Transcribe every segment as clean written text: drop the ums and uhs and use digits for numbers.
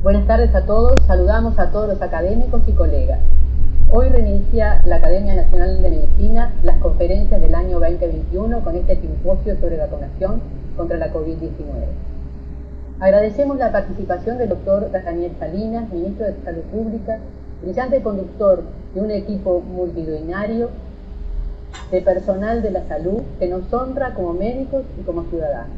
Buenas tardes a todos, saludamos a todos los académicos y colegas. Hoy reinicia la Academia Nacional de Medicina las conferencias del año 2021 con este simposio sobre vacunación contra la COVID-19. Agradecemos la participación del doctor Daniel Salinas, ministro de Salud Pública, brillante conductor de un equipo multidisciplinario de personal de la salud que nos honra como médicos y como ciudadanos.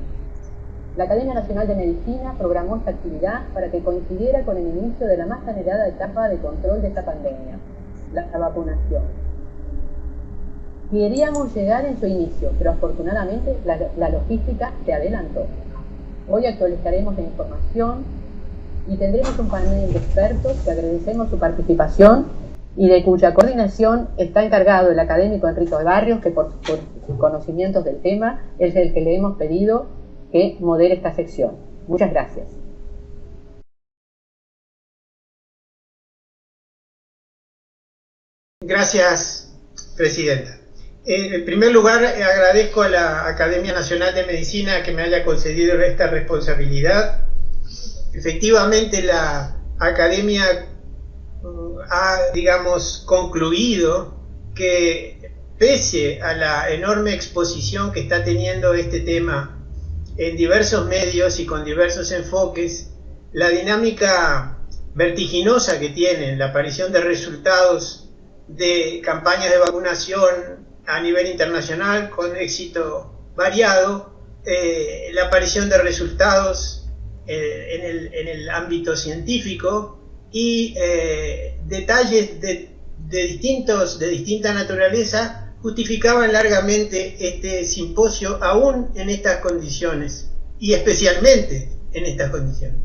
La Academia Nacional de Medicina programó esta actividad para que coincidiera con el inicio de la más anhelada etapa de control de esta pandemia, la vacunación. Queríamos llegar en su inicio, pero afortunadamente la logística se adelantó. Hoy actualizaremos la información y tendremos un panel de expertos que agradecemos su participación y de cuya coordinación está encargado el académico Enrique Barrios, que por sus conocimientos del tema es el que le hemos pedido que modere esta sección. Muchas gracias. Gracias, Presidenta. En primer lugar, agradezco a la Academia Nacional de Medicina que me haya concedido esta responsabilidad. Efectivamente, la Academia ha, concluido que pese a la enorme exposición que está teniendo este tema en diversos medios y con diversos enfoques, la dinámica vertiginosa que tiene la aparición de resultados de campañas de vacunación a nivel internacional con éxito variado, la aparición de resultados en el ámbito científico y detalles de distinta naturaleza justificaban largamente este simposio aún en estas condiciones y especialmente en estas condiciones.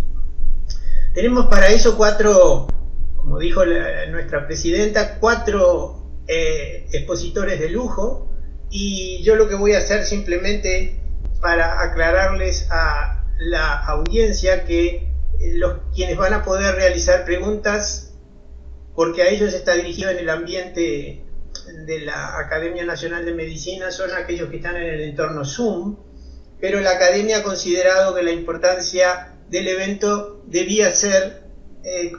Tenemos para eso como dijo nuestra presidenta, cuatro expositores de lujo, y yo lo que voy a hacer simplemente para aclararles a la audiencia que quienes van a poder realizar preguntas, porque a ellos está dirigido en el ambiente de la Academia Nacional de Medicina, son aquellos que están en el entorno Zoom, pero la Academia ha considerado que la importancia del evento debía ser,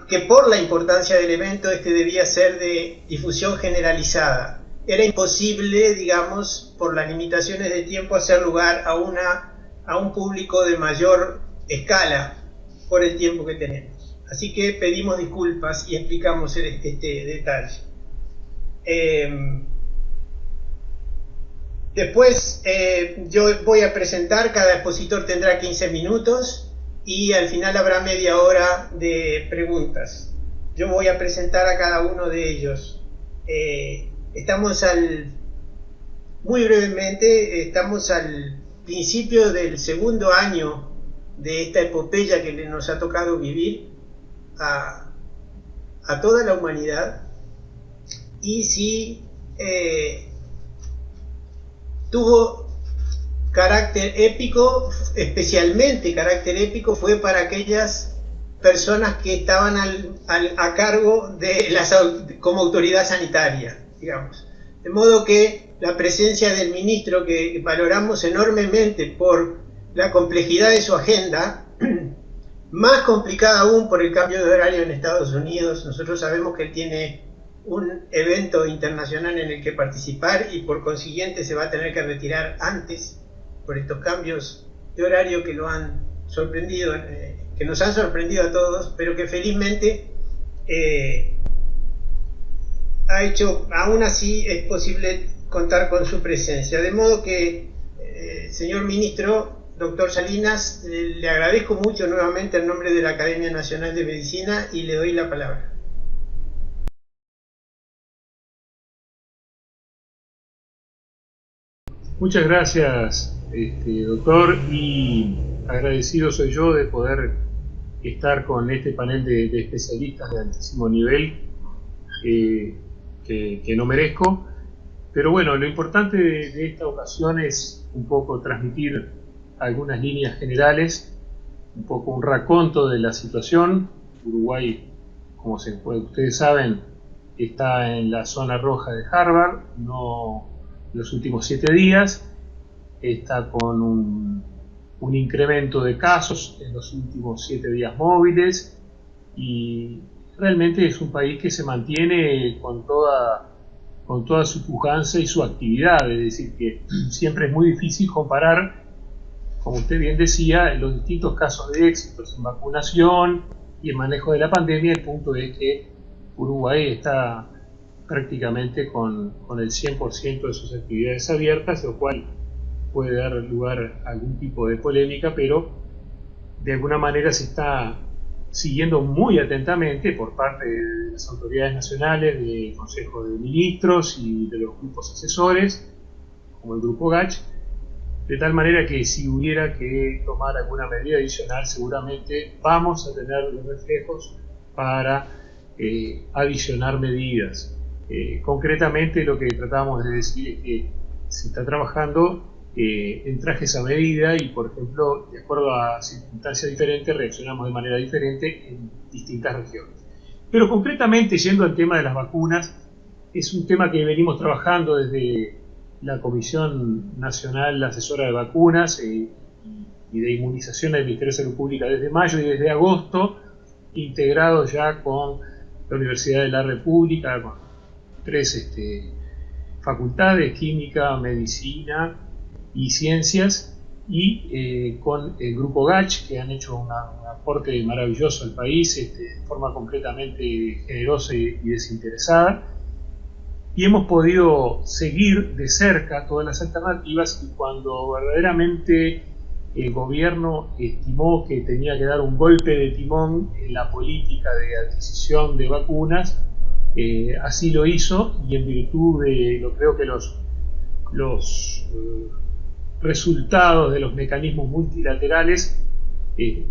que por la importancia del evento debía ser de difusión generalizada. Era imposible, por las limitaciones de tiempo, hacer lugar a un público de mayor escala por el tiempo que tenemos. Así que pedimos disculpas y explicamos este detalle. Después yo voy a presentar, cada expositor tendrá 15 minutos y al final habrá media hora de preguntas. Yo voy a presentar a cada uno de ellos. Muy brevemente, estamos al principio del segundo año de esta epopeya que nos ha tocado vivir a toda la humanidad. Y sí tuvo carácter épico, especialmente carácter épico fue para aquellas personas que estaban a cargo como autoridad sanitaria, De modo que la presencia del ministro, que valoramos enormemente por la complejidad de su agenda, más complicada aún por el cambio de horario en Estados Unidos. Nosotros sabemos que él tiene un evento internacional en el que participar y por consiguiente se va a tener que retirar antes por estos cambios de horario que lo han sorprendido, que nos han sorprendido a todos, pero que felizmente aún así es posible contar con su presencia. De modo que, señor ministro, doctor Salinas, le agradezco mucho nuevamente en nombre de la Academia Nacional de Medicina y le doy la palabra. Muchas gracias, doctor, y agradecido soy yo de poder estar con este panel de especialistas de altísimo nivel que no merezco. Pero bueno, lo importante de esta ocasión es un poco transmitir algunas líneas generales, un poco un raconto de la situación. Uruguay, como ustedes saben, está en la zona roja de Harvard, no los últimos 7 días, está con un incremento de casos en los últimos 7 días móviles, y realmente es un país que se mantiene con toda su pujanza y su actividad, es decir, que siempre es muy difícil comparar, como usted bien decía, los distintos casos de éxitos en vacunación y en manejo de la pandemia. El punto es que Uruguay está prácticamente con el 100% de sus actividades abiertas, lo cual puede dar lugar a algún tipo de polémica, pero de alguna manera se está siguiendo muy atentamente por parte de las autoridades nacionales, del Consejo de Ministros y de los grupos asesores, como el Grupo GACH, de tal manera que si hubiera que tomar alguna medida adicional, seguramente vamos a tener los reflejos para adicionar medidas. Concretamente, lo que tratamos de decir es que se está trabajando en trajes a medida y, por ejemplo, de acuerdo a circunstancias diferentes, reaccionamos de manera diferente en distintas regiones. Pero concretamente, yendo al tema de las vacunas, es un tema que venimos trabajando desde la Comisión Nacional Asesora de Vacunas y de Inmunización del Ministerio de Salud Pública desde mayo y desde agosto, integrados ya con la Universidad de la República, con 3 facultades: Química, Medicina y Ciencias, y con el Grupo GACH, que han hecho un aporte maravilloso al país de forma completamente generosa y desinteresada. Y hemos podido seguir de cerca todas las alternativas, y cuando verdaderamente el gobierno estimó que tenía que dar un golpe de timón en la política de adquisición de vacunas, así lo hizo, y en virtud de creo que los resultados de los mecanismos multilaterales,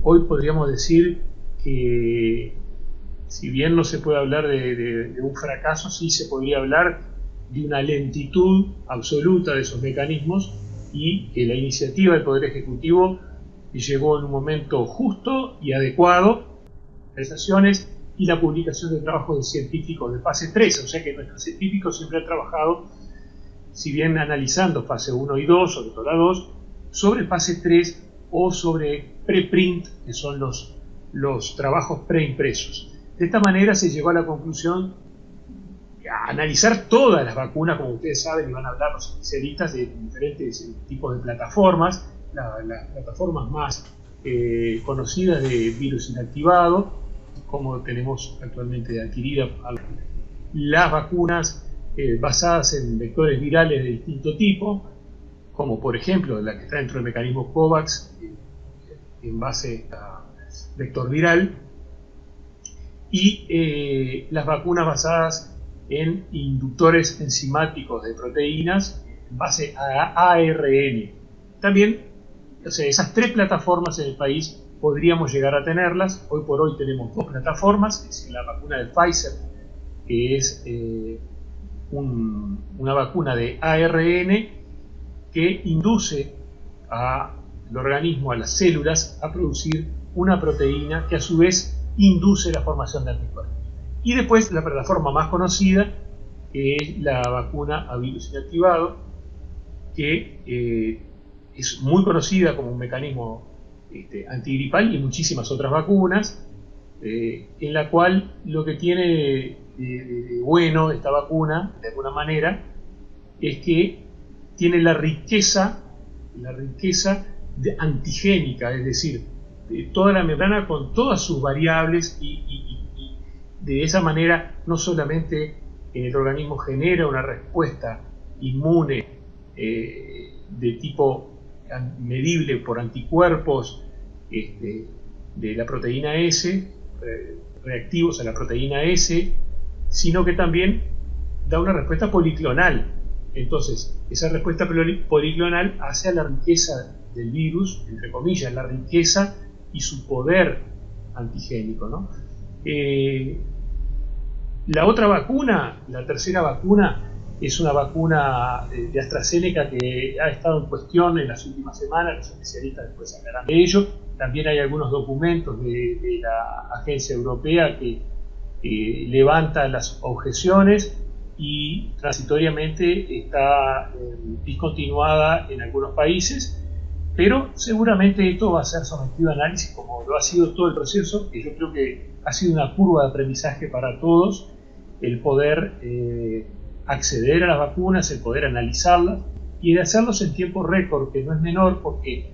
hoy podríamos decir que, si bien no se puede hablar de un fracaso, sí se podría hablar de una lentitud absoluta de esos mecanismos, y que la iniciativa del Poder Ejecutivo llegó en un momento justo y adecuado, realizaciones y la publicación de trabajos de científicos de fase 3, o sea que nuestros científicos siempre han trabajado, si bien analizando fase 1 y 2, sobre todo la 2, sobre fase 3 o sobre preprint, que son los trabajos preimpresos. De esta manera se llegó a la conclusión a analizar todas las vacunas, como ustedes saben, y van a hablar los especialistas de diferentes tipos de plataformas, las plataformas más conocidas de virus inactivado, como tenemos actualmente adquiridas las vacunas basadas en vectores virales de distinto tipo, como por ejemplo la que está dentro del mecanismo COVAX, en base a vector viral, y las vacunas basadas en inductores enzimáticos de proteínas en base a ARN. También, o sea, esas 3 plataformas en el país podríamos llegar a tenerlas. Hoy por hoy tenemos 2 plataformas, es decir, la vacuna de Pfizer, que es una vacuna de ARN que induce al organismo, a las células, a producir una proteína que a su vez induce la formación de anticuerpos. Y después la plataforma más conocida, que es la vacuna a virus inactivado, que es muy conocida como un mecanismo antigripal, y muchísimas otras vacunas, en la cual lo que tiene de bueno esta vacuna, de alguna manera, es que tiene la riqueza antigénica, es decir, toda la membrana con todas sus variables, y de esa manera no solamente en el organismo genera una respuesta inmune de tipo medible por anticuerpos de la proteína S, reactivos a la proteína S, sino que también da una respuesta policlonal. Entonces, esa respuesta policlonal hace a la riqueza del virus, entre comillas, la riqueza y su poder antigénico, ¿no? La otra vacuna, la tercera vacuna, es una vacuna de AstraZeneca que ha estado en cuestión en las últimas semanas. Los especialistas después hablarán de ello. También hay algunos documentos de la agencia europea que levanta las objeciones, y transitoriamente está discontinuada en algunos países. Pero seguramente esto va a ser sometido a análisis como lo ha sido todo el proceso, que yo creo que ha sido una curva de aprendizaje para todos, el poder acceder a las vacunas, el poder analizarlas y de hacerlos en tiempo récord, que no es menor, porque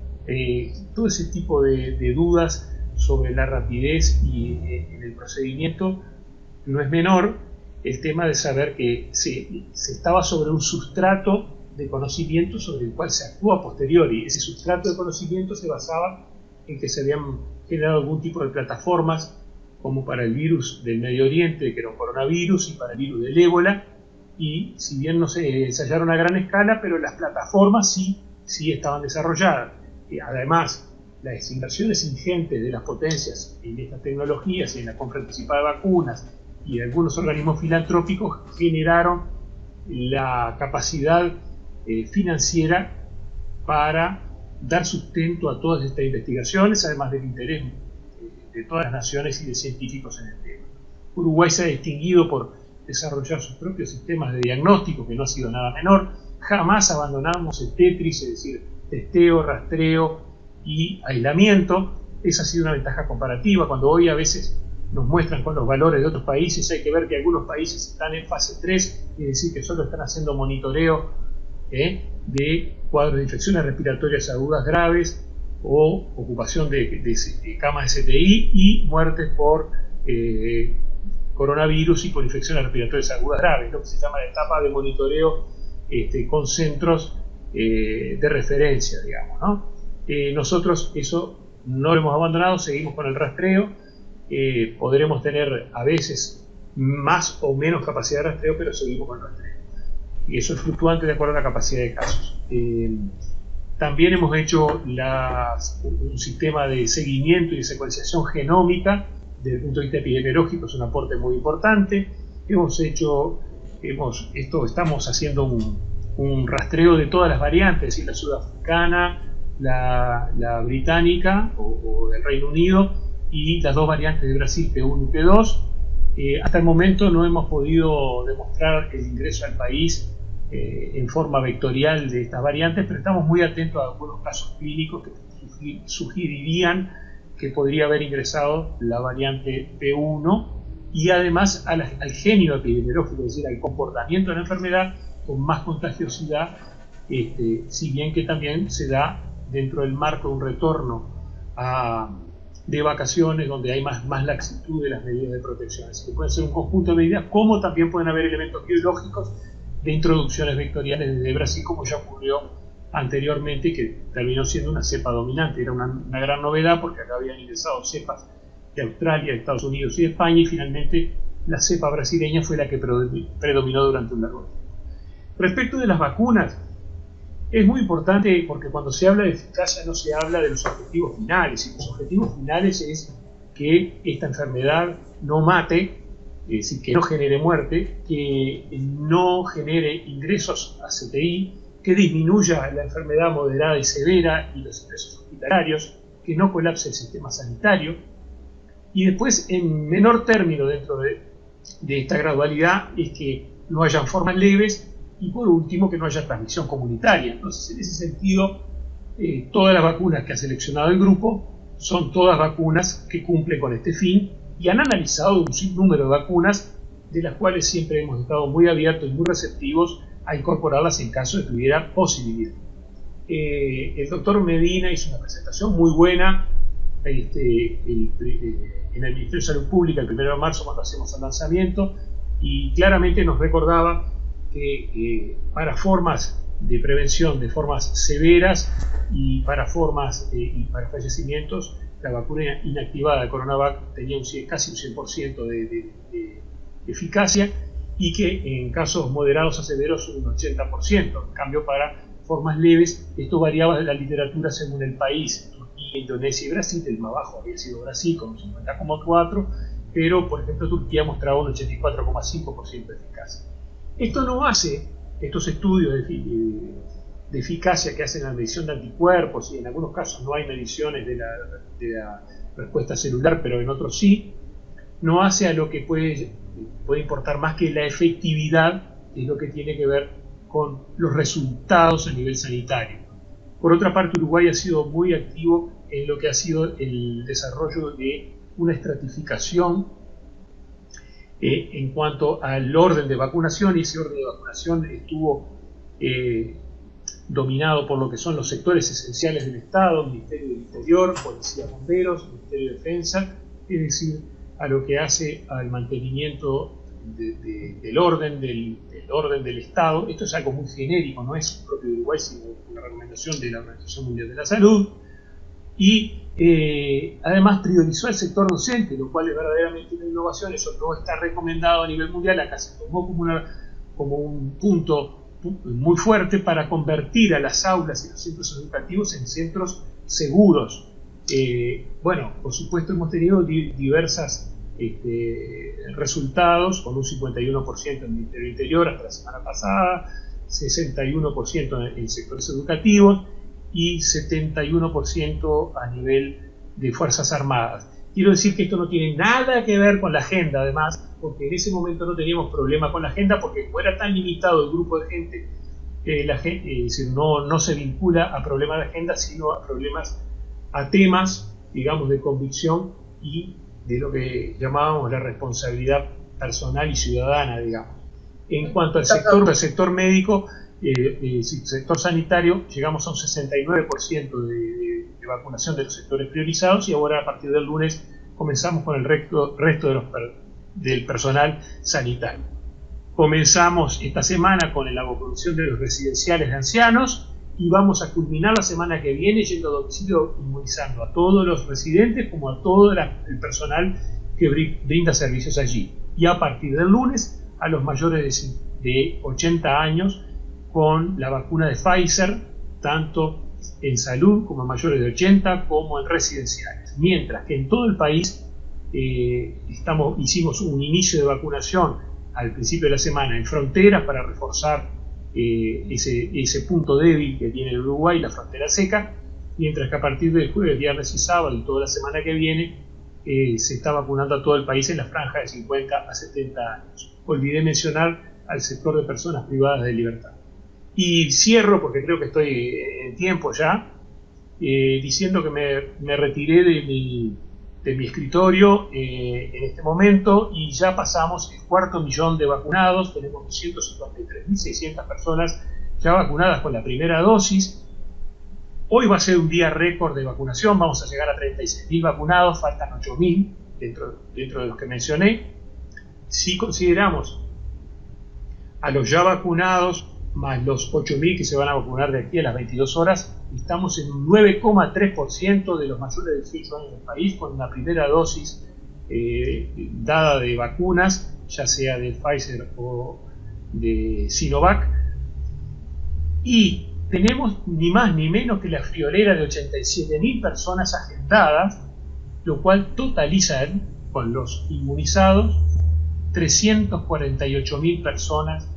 todo ese tipo de dudas sobre la rapidez y en el procedimiento no es menor. El tema de saber que se estaba sobre un sustrato de conocimiento sobre el cual se actúa a posteriori. Ese sustrato de conocimiento se basaba en que se habían generado algún tipo de plataformas, como para el virus del Medio Oriente, que era un coronavirus, y para el virus del ébola, y si bien no se ensayaron a gran escala, pero las plataformas sí estaban desarrolladas. Y además, las inversiones ingentes de las potencias en estas tecnologías y en la compra anticipada de vacunas y de algunos organismos filantrópicos generaron la capacidad financiera para dar sustento a todas estas investigaciones, además del interés de todas las naciones y de científicos en el tema. Uruguay se ha distinguido por desarrollar sus propios sistemas de diagnóstico, que no ha sido nada menor. Jamás abandonamos el Tetris, es decir, testeo, rastreo y aislamiento. Esa ha sido una ventaja comparativa. Cuando hoy a veces nos muestran con los valores de otros países, hay que ver que algunos países están en fase 3, es decir, que solo están haciendo monitoreo de cuadros de infecciones respiratorias agudas graves o ocupación de camas de CTI y muertes por coronavirus y por infecciones respiratorias agudas graves, lo que se llama la etapa de monitoreo con centros de referencia, digamos, ¿no? Nosotros eso no lo hemos abandonado, seguimos con el rastreo. Podremos tener a veces más o menos capacidad de rastreo, pero seguimos con el rastreo. Y eso es fluctuante de acuerdo a la capacidad de casos. También hemos hecho un sistema de seguimiento y de secuenciación genómica. Desde el punto de vista epidemiológico es un aporte muy importante. Estamos haciendo un rastreo de todas las variantes, es decir, la sudafricana, la británica o del Reino Unido y las dos variantes de Brasil, P1 y P2. Hasta el momento no hemos podido demostrar el ingreso al país en forma vectorial de estas variantes, pero estamos muy atentos a algunos casos clínicos que sugerirían que podría haber ingresado la variante P1 y además al genio epidemiológico, es decir, al comportamiento de la enfermedad con más contagiosidad, si bien que también se da dentro del marco de un retorno de vacaciones donde hay más laxitud de las medidas de protección. Así que puede ser un conjunto de medidas, como también pueden haber elementos biológicos de introducciones vectoriales desde Brasil, como ya ocurrió anteriormente, que terminó siendo una cepa dominante. Era una gran novedad porque acá habían ingresado cepas de Australia, de Estados Unidos y de España, y finalmente la cepa brasileña fue la que predominó durante un largo tiempo. Respecto de las vacunas, es muy importante porque cuando se habla de eficacia no se habla de los objetivos finales, y los objetivos finales es que esta enfermedad no mate, es decir, que no genere muerte, que no genere ingresos a CTI, que disminuya la enfermedad moderada y severa y los ingresos hospitalarios, que no colapse el sistema sanitario, y después, en menor término dentro de esta gradualidad, es que no hayan formas leves y, por último, que no haya transmisión comunitaria. Entonces, en ese sentido, todas las vacunas que ha seleccionado el grupo son todas vacunas que cumplen con este fin y han analizado un sinnúmero de vacunas, de las cuales siempre hemos estado muy abiertos y muy receptivos a incorporarlas en caso de que hubiera posibilidad. El doctor Medina hizo una presentación muy buena en el Ministerio de Salud Pública el 1 de marzo cuando hacemos el lanzamiento, y claramente nos recordaba que para formas de prevención de formas severas y para formas y para fallecimientos, la vacuna inactivada de Coronavac tenía casi un 100% de eficacia, y que en casos moderados a severos un 80%. En cambio, para formas leves, esto variaba de la literatura según el país. Turquía, Indonesia y Brasil, el más bajo había sido Brasil con un 50,4%, pero por ejemplo Turquía mostraba un 84,5% de eficacia. Esto no hace, estos estudios de eficacia que hacen la medición de anticuerpos, y en algunos casos no hay mediciones de la respuesta celular, pero en otros sí, no hace a lo que puede importar más que la efectividad, es lo que tiene que ver con los resultados a nivel sanitario. Por otra parte, Uruguay ha sido muy activo en lo que ha sido el desarrollo de una estratificación en cuanto al orden de vacunación, y ese orden de vacunación estuvo dominado por lo que son los sectores esenciales del Estado: Ministerio del Interior, Policía, Bomberos, Ministerio de Defensa, es decir, a lo que hace al mantenimiento del orden del Estado. Esto es algo muy genérico, no es propio de Uruguay, sino una recomendación de la Organización Mundial de la Salud. Y además priorizó el sector docente, lo cual es verdaderamente una innovación. Eso no está recomendado a nivel mundial. Acá se tomó como un punto muy fuerte para convertir a las aulas y los centros educativos en centros seguros. Bueno, por supuesto hemos tenido diversas resultados, con un 51% en el Ministerio del Interior hasta la semana pasada, 61% en sectores educativos y 71% a nivel de Fuerzas Armadas. Quiero decir que esto no tiene nada que ver con la agenda, además, porque en ese momento no teníamos problema con la agenda, porque como era tan limitado el grupo de gente, no se vincula a problemas de agenda, sino a temas, digamos, de convicción y de lo que llamábamos la responsabilidad personal y ciudadana, digamos. En cuanto al sector médico, sector sanitario, llegamos a un 69% de vacunación de los sectores priorizados, y ahora a partir del lunes comenzamos con el resto del personal sanitario. Comenzamos esta semana con la vacunación de los residenciales de ancianos y vamos a culminar la semana que viene yendo a domicilio inmunizando a todos los residentes como a todo el personal que brinda servicios allí. Y a partir del lunes a los mayores de 80 años con la vacuna de Pfizer, tanto en salud como en mayores de 80 como en residenciales. Mientras que en todo el país hicimos un inicio de vacunación al principio de la semana en fronteras para reforzar ese punto débil que tiene el Uruguay, la frontera seca, mientras que a partir del jueves, viernes y sábado y toda la semana que viene se está vacunando a todo el país en la franja de 50 a 70 años. Olvidé mencionar al sector de personas privadas de libertad. Y cierro, porque creo que estoy en tiempo ya, diciendo que me retiré de mi escritorio en este momento y ya pasamos el 250.000 de vacunados. Tenemos 253.600 personas ya vacunadas con la primera dosis. Hoy va a ser un día récord de vacunación, vamos a llegar a 36.000 vacunados, faltan 8.000 dentro de los que mencioné. Si consideramos a los ya vacunados más los 8.000 que se van a vacunar de aquí a las 22 horas, estamos en un 9,3% de los mayores de 18 años del país con una primera dosis dada de vacunas, ya sea de Pfizer o de Sinovac. Y tenemos ni más ni menos que la friolera de 87.000 personas agendadas, lo cual totaliza con los inmunizados 348.000 personas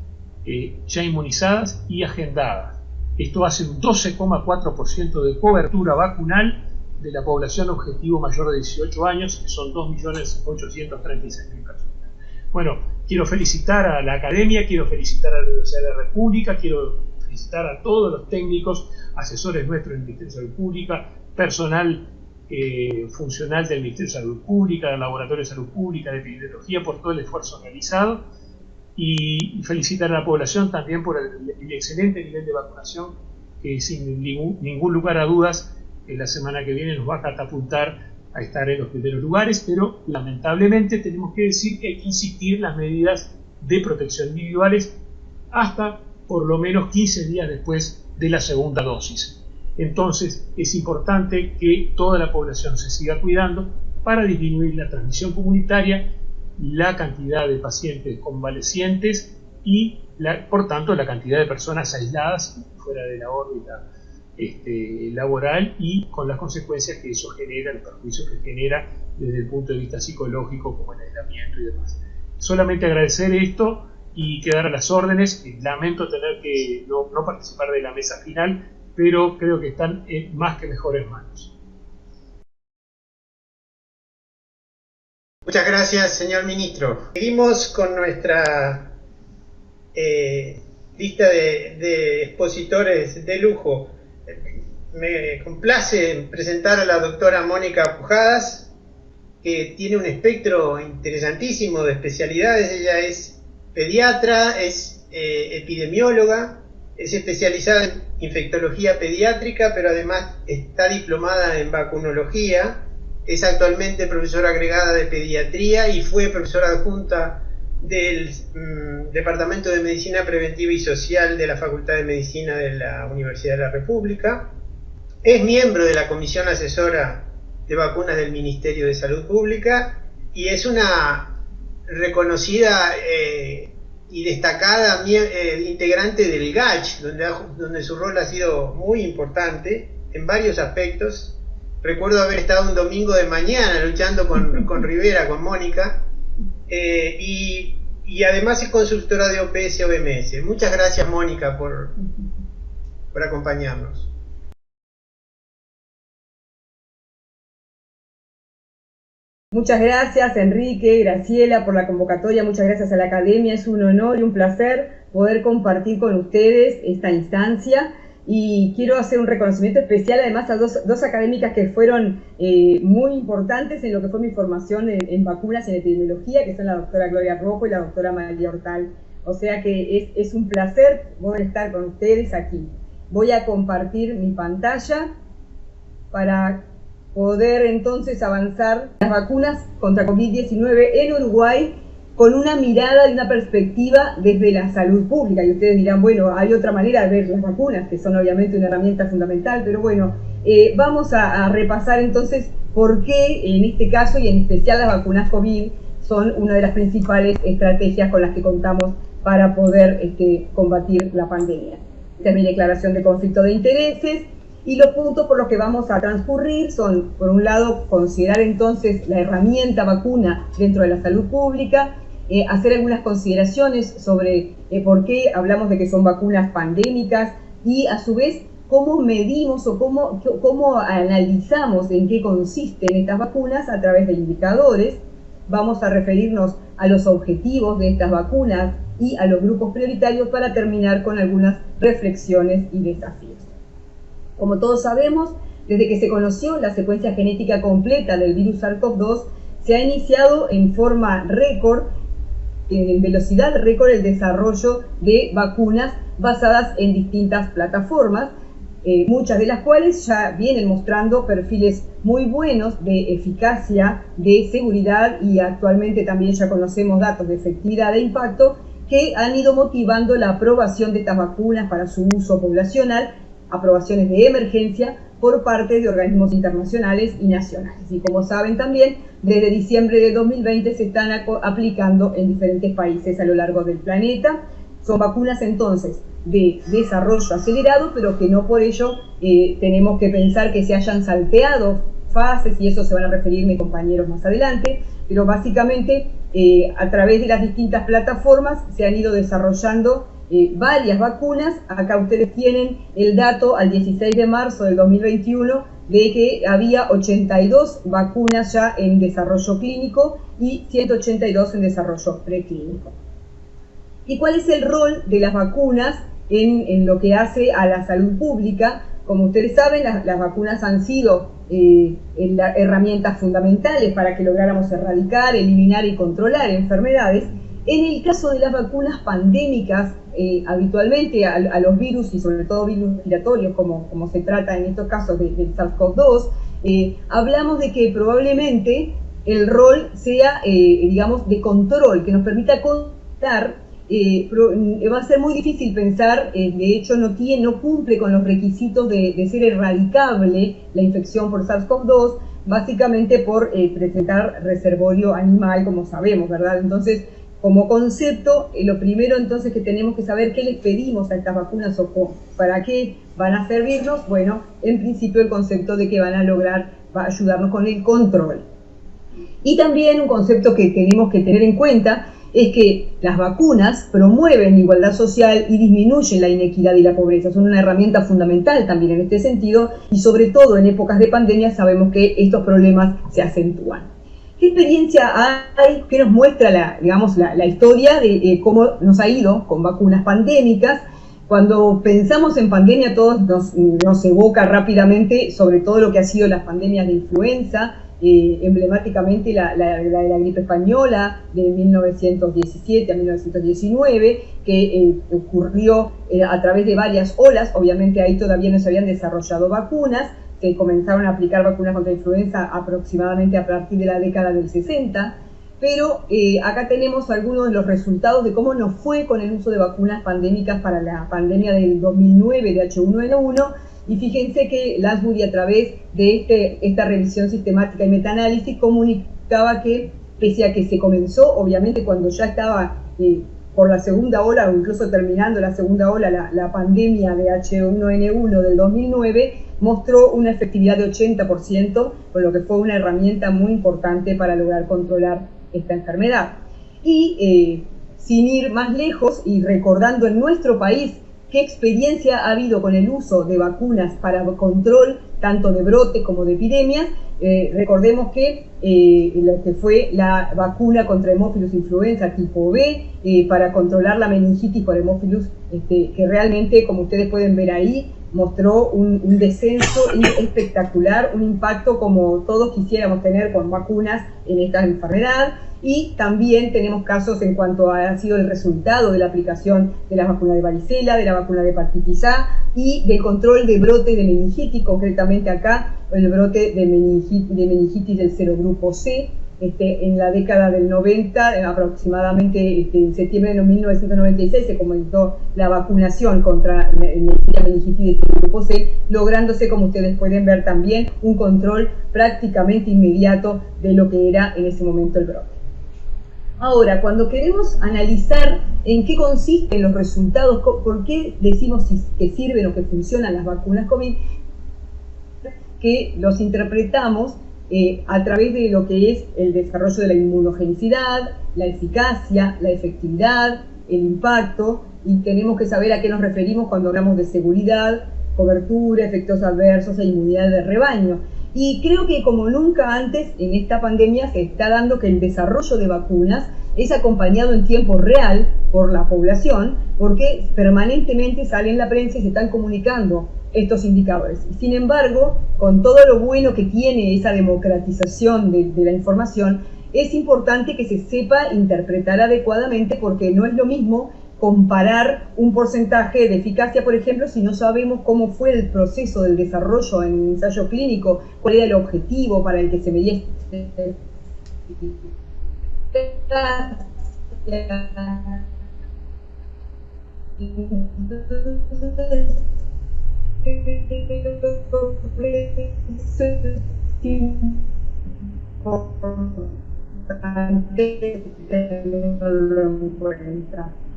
ya inmunizadas y agendadas. Esto hace un 12,4% de cobertura vacunal de la población objetivo mayor de 18 años, que son 2.836.000 personas. Bueno, quiero felicitar a la Academia, quiero felicitar a la Universidad de la República, quiero felicitar a todos los técnicos, asesores nuestros del Ministerio de Salud Pública, personal funcional del Ministerio de Salud Pública, del Laboratorio de Salud Pública, de Epidemiología, por todo el esfuerzo realizado. Y felicitar a la población también por el excelente nivel de vacunación que sin ningún lugar a dudas la semana que viene nos va a catapultar a estar en los primeros lugares, pero lamentablemente tenemos que decir que hay que insistir en las medidas de protección individuales hasta por lo menos 15 días después de la segunda dosis. Entonces es importante que toda la población se siga cuidando para disminuir la transmisión comunitaria, la cantidad de pacientes convalecientes y, por tanto, la cantidad de personas aisladas fuera de la órbita laboral, y con las consecuencias que eso genera, los perjuicios que genera desde el punto de vista psicológico, como el aislamiento y demás. Solamente agradecer esto y quedar a las órdenes. Lamento tener que no participar de la mesa final, pero creo que están en más que mejores manos. Muchas gracias, señor ministro. Seguimos con nuestra lista de expositores de lujo. me complace presentar a la doctora Mónica Pujadas, que tiene un espectro interesantísimo de especialidades. Ella es pediatra, es epidemióloga, es especializada en infectología pediátrica, pero además está diplomada en vacunología, es actualmente profesora agregada de pediatría y fue profesora adjunta del Departamento de Medicina Preventiva y Social de la Facultad de Medicina de la Universidad de la República. Es miembro de la Comisión Asesora de Vacunas del Ministerio de Salud Pública y es una reconocida y destacada integrante del GACH, donde su rol ha sido muy importante en varios aspectos. Recuerdo haber estado un domingo de mañana luchando con Rivera, con Mónica, y además es consultora de OPS-OMS. Muchas gracias, Mónica, por acompañarnos. Muchas gracias, Enrique, Graciela, por la convocatoria. Muchas gracias a la Academia. Es un honor y un placer poder compartir con ustedes esta instancia. Y quiero hacer un reconocimiento especial además a dos académicas que fueron muy importantes en lo que fue mi formación en vacunas y en epidemiología, que son la doctora Gloria Rojo y la doctora María Hortal. O sea que es un placer poder estar con ustedes aquí. Voy a compartir mi pantalla para poder entonces avanzar las vacunas contra COVID-19 en Uruguay con una mirada y una perspectiva desde la salud pública. Y ustedes dirán, bueno, hay otra manera de ver las vacunas, que son obviamente una herramienta fundamental, pero bueno, vamos a repasar entonces por qué en este caso y en especial las vacunas COVID son una de las principales estrategias con las que contamos para poder combatir la pandemia. Esta es mi declaración de conflicto de intereses. Y los puntos por los que vamos a transcurrir son, por un lado, considerar entonces la herramienta vacuna dentro de la salud pública, hacer algunas consideraciones sobre por qué hablamos de que son vacunas pandémicas y a su vez cómo medimos o cómo analizamos en qué consisten estas vacunas a través de indicadores. Vamos a referirnos a los objetivos de estas vacunas y a los grupos prioritarios para terminar con algunas reflexiones y desafíos. Como todos sabemos, desde que se conoció la secuencia genética completa del virus SARS-CoV-2, se ha iniciado en forma récord, en velocidad récord, el desarrollo de vacunas basadas en distintas plataformas, muchas de las cuales ya vienen mostrando perfiles muy buenos de eficacia, de seguridad y actualmente también ya conocemos datos de efectividad e impacto que han ido motivando la aprobación de estas vacunas para su uso poblacional, aprobaciones de emergencia por parte de organismos internacionales y nacionales. Y como saben también, desde diciembre de 2020 se están aplicando en diferentes países a lo largo del planeta. Son vacunas entonces de desarrollo acelerado, pero que no por ello tenemos que pensar que se hayan salteado fases, y eso se van a referir mis compañeros más adelante, pero básicamente a través de las distintas plataformas se han ido desarrollando varias vacunas. Acá ustedes tienen el dato al 16 de marzo del 2021 de que había 82 vacunas ya en desarrollo clínico y 182 en desarrollo preclínico. ¿Y cuál es el rol de las vacunas en lo que hace a la salud pública? Como ustedes saben, las vacunas han sido herramientas fundamentales para que lográramos erradicar, eliminar y controlar enfermedades. En el caso de las vacunas pandémicas, habitualmente a los virus y sobre todo virus respiratorios, como se trata en estos casos del SARS-CoV-2, hablamos de que probablemente el rol sea, digamos, de control, que nos permita contar. Va a ser muy difícil pensar, de hecho no cumple con los requisitos de ser erradicable la infección por SARS-CoV-2, básicamente por presentar reservorio animal, como sabemos, ¿verdad? Entonces, como concepto, lo primero entonces que tenemos que saber qué les pedimos a estas vacunas o para qué van a servirnos. Bueno, en principio el concepto de que va a ayudarnos con el control. Y también un concepto que tenemos que tener en cuenta es que las vacunas promueven la igualdad social y disminuyen la inequidad y la pobreza. Son una herramienta fundamental también en este sentido y sobre todo en épocas de pandemia sabemos que estos problemas se acentúan. ¿Qué experiencia hay que nos muestra la historia de cómo nos ha ido con vacunas pandémicas? Cuando pensamos en pandemia, todos nos evoca rápidamente sobre todo lo que ha sido las pandemias de influenza, emblemáticamente la de la gripe española de 1917 a 1919, que ocurrió a través de varias olas. Obviamente ahí todavía no se habían desarrollado vacunas, se comenzaron a aplicar vacunas contra influenza aproximadamente a partir de la década del 60, pero acá tenemos algunos de los resultados de cómo nos fue con el uso de vacunas pandémicas para la pandemia del 2009 de H1N1, y fíjense que Lansbury, a través de esta revisión sistemática y metaanálisis, comunicaba que, pese a que se comenzó, obviamente cuando ya estaba por la segunda ola, o incluso terminando la segunda ola, la pandemia de H1N1 del 2009, mostró una efectividad de 80%, con lo que fue una herramienta muy importante para lograr controlar esta enfermedad. Y sin ir más lejos y recordando en nuestro país qué experiencia ha habido con el uso de vacunas para control tanto de brotes como de epidemias, recordemos que lo que fue la vacuna contra Haemophilus influenza tipo B, para controlar la meningitis por Haemophilus, que realmente, como ustedes pueden ver ahí, mostró un descenso espectacular, un impacto como todos quisiéramos tener con vacunas en esta enfermedad. Y también tenemos casos en cuanto ha sido el resultado de la aplicación de la vacuna de varicela, de la vacuna de hepatitis A y del control de brote de meningitis, concretamente acá el brote de meningitis del serogrupo C. En la década del 90, aproximadamente en septiembre de 1996, se comenzó la vacunación contra la meningitis del serogrupo C, lográndose, como ustedes pueden ver también, un control prácticamente inmediato de lo que era en ese momento el brote. Ahora, cuando queremos analizar en qué consisten los resultados, por qué decimos que sirven o que funcionan las vacunas COVID, que los interpretamos a través de lo que es el desarrollo de la inmunogenicidad, la eficacia, la efectividad, el impacto, y tenemos que saber a qué nos referimos cuando hablamos de seguridad, cobertura, efectos adversos e inmunidad de rebaño. Y creo que como nunca antes en esta pandemia se está dando que el desarrollo de vacunas es acompañado en tiempo real por la población, porque permanentemente sale en la prensa y se están comunicando estos indicadores. Y sin embargo, con todo lo bueno que tiene esa democratización de la información, es importante que se sepa interpretar adecuadamente, porque no es lo mismo comparar un porcentaje de eficacia, por ejemplo, si no sabemos cómo fue el proceso del desarrollo en un ensayo clínico, cuál era el objetivo para el que se medía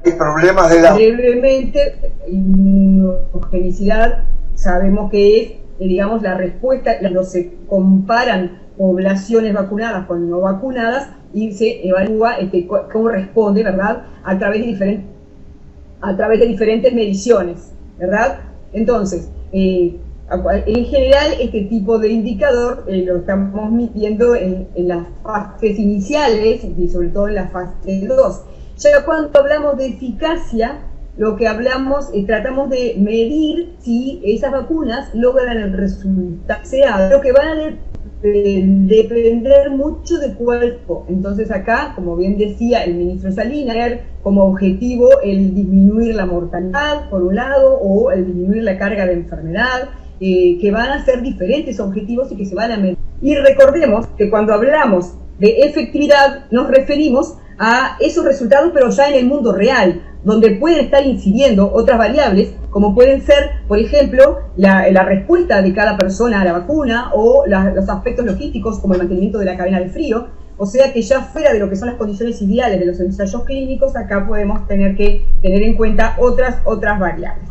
Hay problemas de la... Brevemente, inmunogenicidad sabemos que es, digamos, la respuesta cuando se comparan poblaciones vacunadas con no vacunadas y se evalúa cómo responde, ¿verdad?, a través de diferentes mediciones, ¿verdad? Entonces, en general, este tipo de indicador lo estamos midiendo en las fases iniciales y sobre todo en la fase 2. Ya cuando hablamos de eficacia, lo que hablamos, tratamos de medir si esas vacunas logran el resultado deseado, lo que van a depender mucho de cuerpo. Entonces acá, como bien decía el ministro Salinas, como objetivo el disminuir la mortalidad, por un lado, o el disminuir la carga de enfermedad, que van a ser diferentes objetivos y que se van a medir. Y recordemos que cuando hablamos de efectividad nos referimos a esos resultados, pero ya en el mundo real, donde pueden estar incidiendo otras variables, como pueden ser, por ejemplo, la respuesta de cada persona a la vacuna, o los aspectos logísticos, como el mantenimiento de la cadena de frío. O sea que ya fuera de lo que son las condiciones ideales de los ensayos clínicos, acá podemos tener que tener en cuenta otras variables.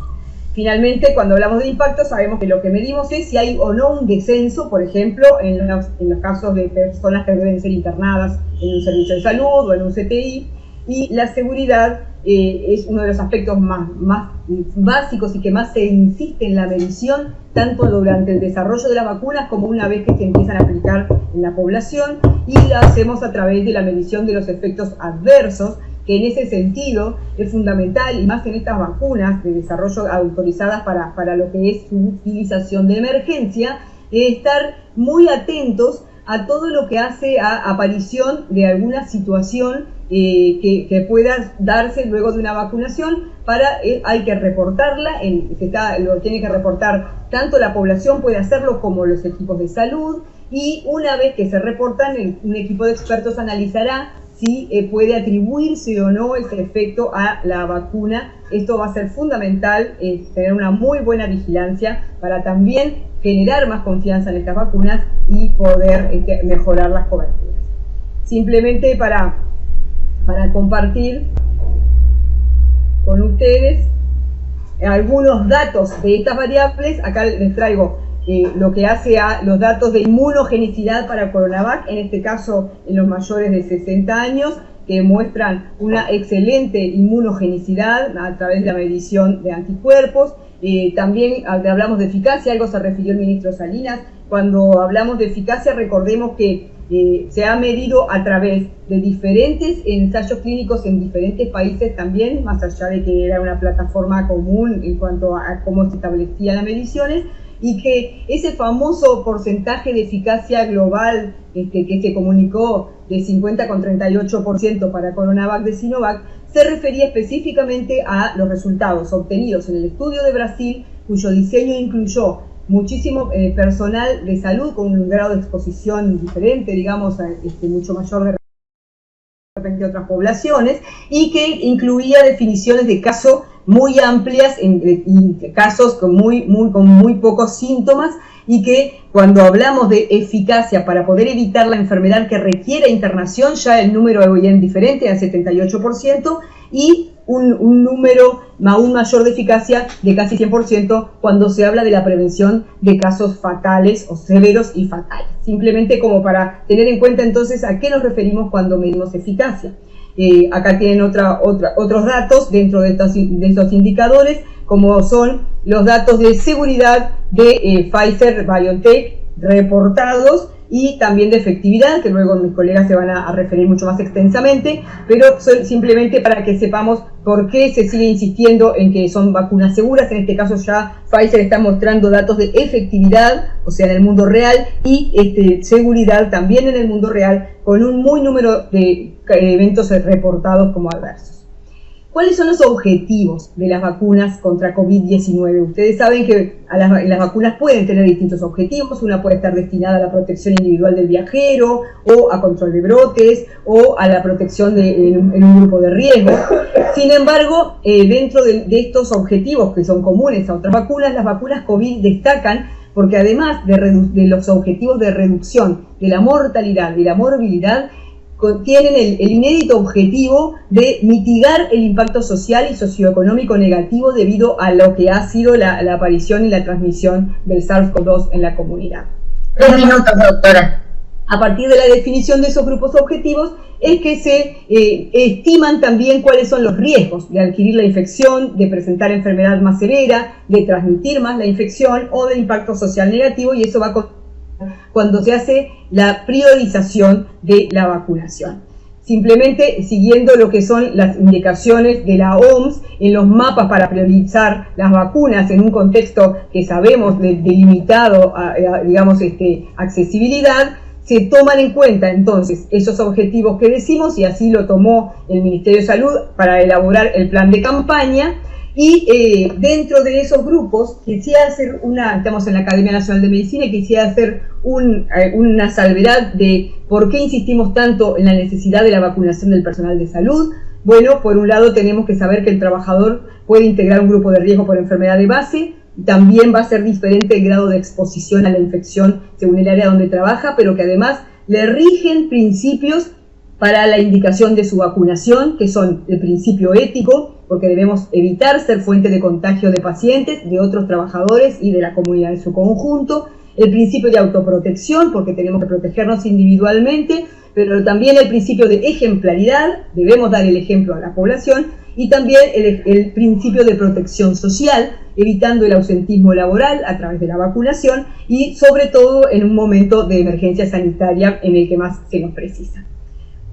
Finalmente, cuando hablamos de impacto, sabemos que lo que medimos es si hay o no un descenso, por ejemplo, en los casos de personas que deben ser internadas en un servicio de salud o en un CTI, y la seguridad es uno de los aspectos más básicos y que más se insiste en la medición, tanto durante el desarrollo de las vacunas como una vez que se empiezan a aplicar en la población, y la hacemos a través de la medición de los efectos adversos, que en ese sentido es fundamental, y más en estas vacunas de desarrollo autorizadas para lo que es su utilización de emergencia, estar muy atentos a todo lo que hace a aparición de alguna situación que pueda darse luego de una vacunación. Hay que reportarla, lo tiene que reportar tanto la población, puede hacerlo, como los equipos de salud, y una vez que se reportan, un equipo de expertos analizará si puede atribuirse o no ese efecto a la vacuna. Esto va a ser fundamental, tener una muy buena vigilancia para también generar más confianza en estas vacunas y poder mejorar las coberturas. Simplemente para compartir con ustedes algunos datos de estas variables. Acá les traigo lo que hace a los datos de inmunogenicidad para Coronavac, en este caso en los mayores de 60 años, que muestran una excelente inmunogenicidad a través de la medición de anticuerpos. También hablamos de eficacia, algo se refirió el ministro Salinas. Cuando hablamos de eficacia, recordemos que se ha medido a través de diferentes ensayos clínicos en diferentes países también, más allá de que era una plataforma común en cuanto a cómo se establecían las mediciones, y que ese famoso porcentaje de eficacia global que se comunicó de 50,38% para Coronavac de Sinovac, se refería específicamente a los resultados obtenidos en el estudio de Brasil, cuyo diseño incluyó muchísimo personal de salud con un grado de exposición diferente, digamos, mucho mayor de repente a otras poblaciones, y que incluía definiciones de caso muy amplias, y casos con muy pocos síntomas, y que cuando hablamos de eficacia para poder evitar la enfermedad que requiere internación, ya el número hoy es diferente, al 78%, y un número aún mayor de eficacia de casi 100% cuando se habla de la prevención de casos fatales o severos y fatales. Simplemente como para tener en cuenta entonces a qué nos referimos cuando medimos eficacia. Acá tienen otros datos dentro de estos indicadores, como son los datos de seguridad de Pfizer-BioNTech reportados, y también de efectividad, que luego mis colegas se van a referir mucho más extensamente, pero simplemente para que sepamos por qué se sigue insistiendo en que son vacunas seguras. En este caso ya Pfizer está mostrando datos de efectividad, o sea, en el mundo real, y seguridad también en el mundo real, con un muy número de eventos reportados como adversos. ¿Cuáles son los objetivos de las vacunas contra COVID-19? Ustedes saben que las vacunas pueden tener distintos objetivos. Una puede estar destinada a la protección individual del viajero, o a control de brotes, o a la protección en un grupo de riesgo. Sin embargo, dentro de estos objetivos que son comunes a otras vacunas, las vacunas COVID destacan porque además de los objetivos de reducción de la mortalidad y la morbilidad, tienen el inédito objetivo de mitigar el impacto social y socioeconómico negativo debido a lo que ha sido la aparición y la transmisión del SARS-CoV-2 en la comunidad. 3 minutos, doctora. A partir de la definición de esos grupos objetivos es que se estiman también cuáles son los riesgos de adquirir la infección, de presentar enfermedad más severa, de transmitir más la infección o de impacto social negativo, y eso va cuando se hace la priorización de la vacunación. Simplemente siguiendo lo que son las indicaciones de la OMS en los mapas para priorizar las vacunas en un contexto que sabemos delimitado a digamos, accesibilidad, se toman en cuenta entonces esos objetivos que decimos, y así lo tomó el Ministerio de Salud para elaborar el plan de campaña. Y dentro de esos grupos quisiera hacer estamos en la Academia Nacional de Medicina, y quisiera hacer una salvedad de por qué insistimos tanto en la necesidad de la vacunación del personal de salud. Bueno, por un lado tenemos que saber que el trabajador puede integrar un grupo de riesgo por enfermedad de base, también va a ser diferente el grado de exposición a la infección según el área donde trabaja, pero que además le rigen principios para la indicación de su vacunación, que son el principio ético, porque debemos evitar ser fuente de contagio de pacientes, de otros trabajadores y de la comunidad en su conjunto, el principio de autoprotección, porque tenemos que protegernos individualmente, pero también el principio de ejemplaridad, debemos dar el ejemplo a la población, y también el principio de protección social, evitando el ausentismo laboral a través de la vacunación, y sobre todo en un momento de emergencia sanitaria en el que más se nos precisa.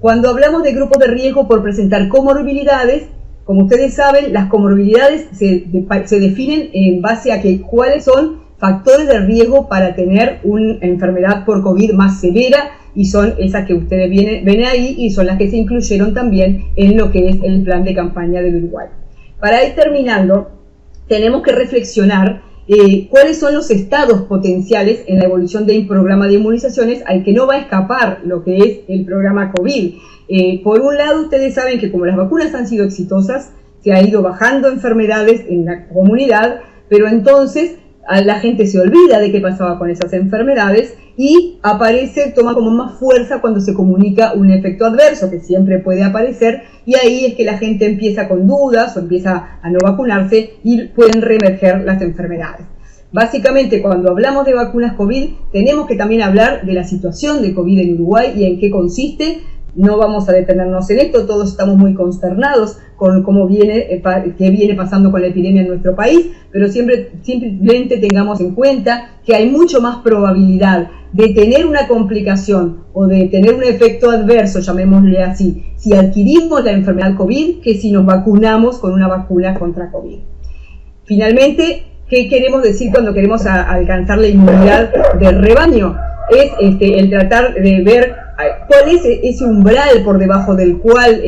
Cuando hablamos de grupos de riesgo por presentar comorbilidades, como ustedes saben, las comorbilidades se definen en base a cuáles son factores de riesgo para tener una enfermedad por COVID más severa, y son esas que ustedes ven ahí, y son las que se incluyeron también en lo que es el plan de campaña del Uruguay. Para ir terminando, tenemos que reflexionar cuáles son los estados potenciales en la evolución del programa de inmunizaciones al que no va a escapar lo que es el programa COVID. Por un lado, ustedes saben que como las vacunas han sido exitosas, se ha ido bajando enfermedades en la comunidad, pero entonces la gente se olvida de qué pasaba con esas enfermedades y toma como más fuerza cuando se comunica un efecto adverso, que siempre puede aparecer, y ahí es que la gente empieza con dudas o empieza a no vacunarse y pueden reemerger las enfermedades. Básicamente, cuando hablamos de vacunas COVID, tenemos que también hablar de la situación de COVID en Uruguay y en qué consiste. No vamos a detenernos en esto, todos estamos muy consternados con qué viene pasando con la epidemia en nuestro país, pero simplemente tengamos en cuenta que hay mucho más probabilidad de tener una complicación o de tener un efecto adverso, llamémosle así, si adquirimos la enfermedad COVID que si nos vacunamos con una vacuna contra COVID. Finalmente, ¿qué queremos decir cuando queremos alcanzar la inmunidad del rebaño? Es el tratar de ver cuál es ese umbral por debajo del cual,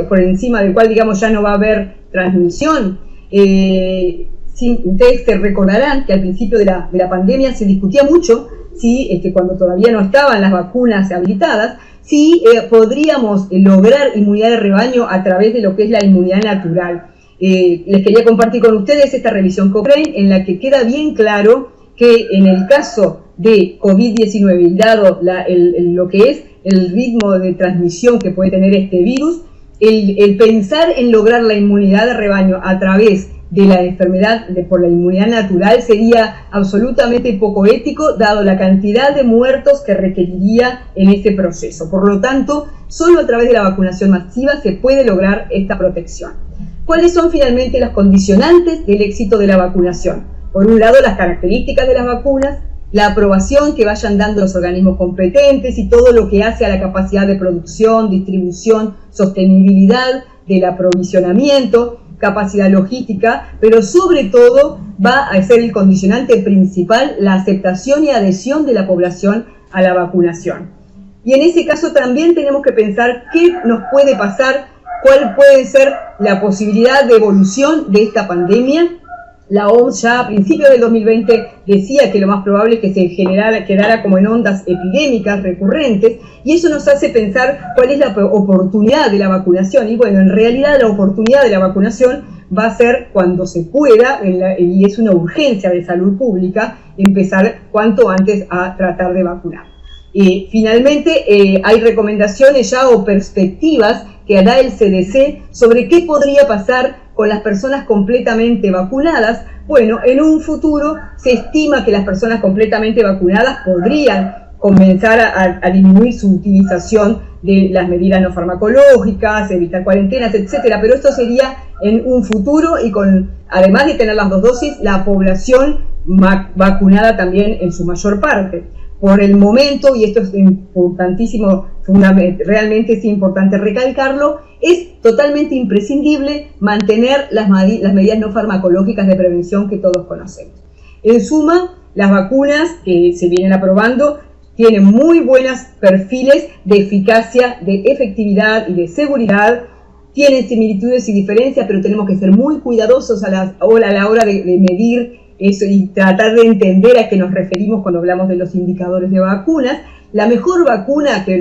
por encima del cual, digamos, ya no va a haber transmisión. Ustedes se recordarán que al principio de la pandemia se discutía mucho si, cuando todavía no estaban las vacunas habilitadas, si podríamos lograr inmunidad de rebaño a través de lo que es la inmunidad natural. Les quería compartir con ustedes esta revisión Cochrane en la que queda bien claro que en el caso de COVID-19 y dado lo que es el ritmo de transmisión que puede tener este virus, el pensar en lograr la inmunidad de rebaño a través de la enfermedad por la inmunidad natural sería absolutamente poco ético, dado la cantidad de muertos que requeriría en ese proceso. Por lo tanto, solo a través de la vacunación masiva se puede lograr esta protección. ¿Cuáles son finalmente los condicionantes del éxito de la vacunación? Por un lado, las características de las vacunas, la aprobación que vayan dando los organismos competentes y todo lo que hace a la capacidad de producción, distribución, sostenibilidad del aprovisionamiento, capacidad logística, pero sobre todo va a ser el condicionante principal la aceptación y adhesión de la población a la vacunación. Y en ese caso también tenemos que pensar qué nos puede pasar, cuál puede ser la posibilidad de evolución de esta pandemia. La OMS ya a principios del 2020 decía que lo más probable es que se quedara como en ondas epidémicas recurrentes, y eso nos hace pensar cuál es la oportunidad de la vacunación. Y bueno, en realidad la oportunidad de la vacunación va a ser cuando se pueda, y es una urgencia de salud pública, empezar cuanto antes a tratar de vacunar. Finalmente, hay recomendaciones ya o perspectivas que da el CDC sobre qué podría pasar con las personas completamente vacunadas. Bueno, en un futuro se estima que las personas completamente vacunadas podrían comenzar a disminuir su utilización de las medidas no farmacológicas, evitar cuarentenas, etcétera, pero esto sería en un futuro y además de tener las 2 dosis, la población vacunada también en su mayor parte. Por el momento, y esto es importantísimo, realmente es importante recalcarlo, es totalmente imprescindible mantener las medidas no farmacológicas de prevención que todos conocemos. En suma, las vacunas que se vienen aprobando tienen muy buenos perfiles de eficacia, de efectividad y de seguridad. Tienen similitudes y diferencias, pero tenemos que ser muy cuidadosos a la hora de medir eso y tratar de entender a qué nos referimos cuando hablamos de los indicadores de vacunas. La mejor vacuna que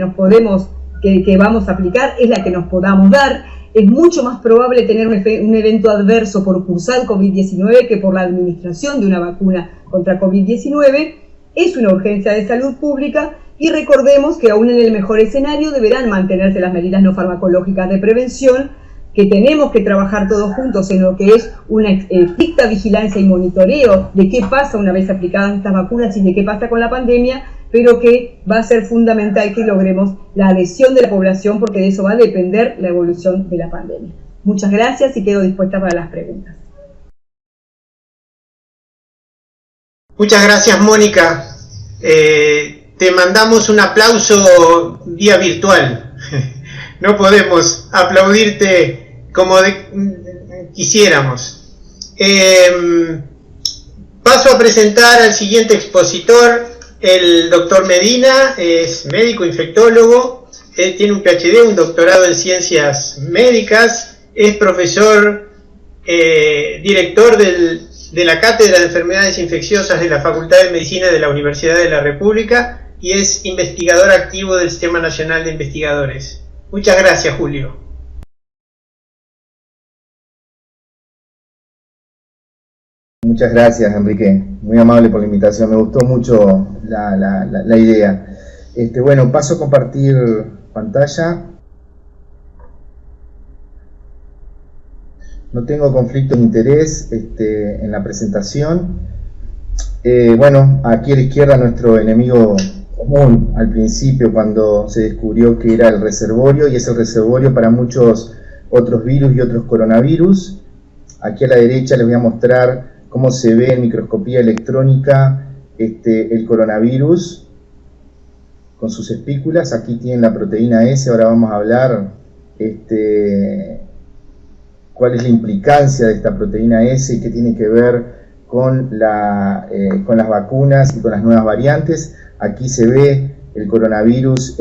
vamos a aplicar es la que nos podamos dar. Es mucho más probable tener un evento adverso por cursar COVID-19 que por la administración de una vacuna contra COVID-19. Es una urgencia de salud pública y recordemos que aún en el mejor escenario deberán mantenerse las medidas no farmacológicas de prevención, que tenemos que trabajar todos juntos en lo que es una estricta vigilancia y monitoreo de qué pasa una vez aplicadas estas vacunas y de qué pasa con la pandemia, pero que va a ser fundamental que logremos la adhesión de la población, porque de eso va a depender la evolución de la pandemia. Muchas gracias y quedo dispuesta para las preguntas. Muchas gracias, Mónica. Te mandamos un aplauso vía virtual. no podemos aplaudirte como quisiéramos. Paso a presentar al siguiente expositor, el doctor Medina. Es médico infectólogo, tiene un PhD, un doctorado en ciencias médicas, es profesor director de la Cátedra de Enfermedades Infecciosas de la Facultad de Medicina de la Universidad de la República y es investigador activo del Sistema Nacional de Investigadores. Muchas gracias, Julio. Muchas gracias, Enrique. Muy amable por la invitación. Me gustó mucho la idea. Bueno, paso a compartir pantalla. No tengo conflicto de interés en la presentación. Bueno, aquí a la izquierda nuestro enemigo común al principio, cuando se descubrió que era el reservorio, y es el reservorio para muchos otros virus y otros coronavirus. Aquí a la derecha les voy a mostrar cómo se ve en microscopía electrónica el coronavirus con sus espículas. Aquí tienen la proteína S. Ahora vamos a hablar cuál es la implicancia de esta proteína S y qué tiene que ver con las vacunas y con las nuevas variantes. Aquí se ve el coronavirus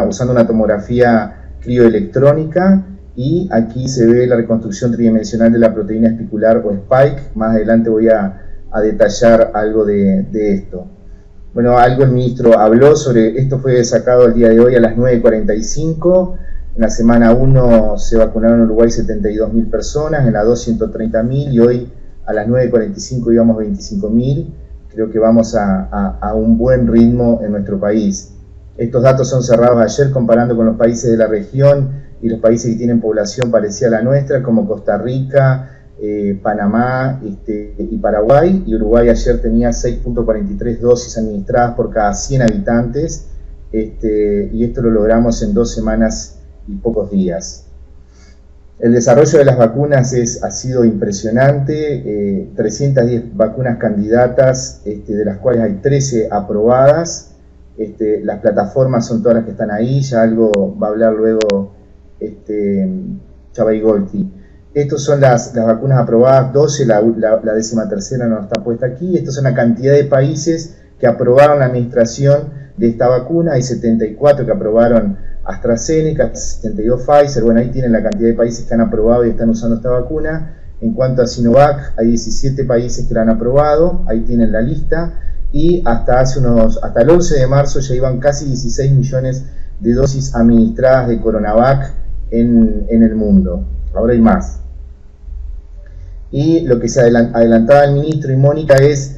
usando una tomografía crioelectrónica, y aquí se ve la reconstrucción tridimensional de la proteína espicular o spike. Más adelante voy a detallar algo de esto. Bueno, algo el ministro habló sobre esto. Fue sacado el día de hoy a las 9:45. En la semana 1 se vacunaron en Uruguay 72.000 personas, en la 2 130.000, y hoy a las 9:45 íbamos 25.000. Creo que vamos a un buen ritmo en nuestro país. Estos datos son cerrados ayer comparando con los países de la región y los países que tienen población parecida a la nuestra, como Costa Rica, Panamá y Paraguay. Y Uruguay ayer tenía 6.43 dosis administradas por cada 100 habitantes, y esto lo logramos en 2 semanas y pocos días. El desarrollo de las vacunas ha sido impresionante. 310 vacunas candidatas, de las cuales hay 13 aprobadas. Las plataformas son todas las que están ahí, ya algo va a hablar luego Chavaigolti. Estas son las vacunas aprobadas, 12, la 13ª no está puesta aquí. Estas son la cantidad de países que aprobaron la administración de esta vacuna. Hay 74 que aprobaron AstraZeneca, 72 Pfizer. Bueno, ahí tienen la cantidad de países que han aprobado y están usando esta vacuna. En cuanto a Sinovac, hay 17 países que la han aprobado, ahí tienen la lista. Y hasta el 11 de marzo ya iban casi 16 millones de dosis administradas de Coronavac en el mundo. Ahora hay más. Y lo que se adelantaba el ministro y Mónica es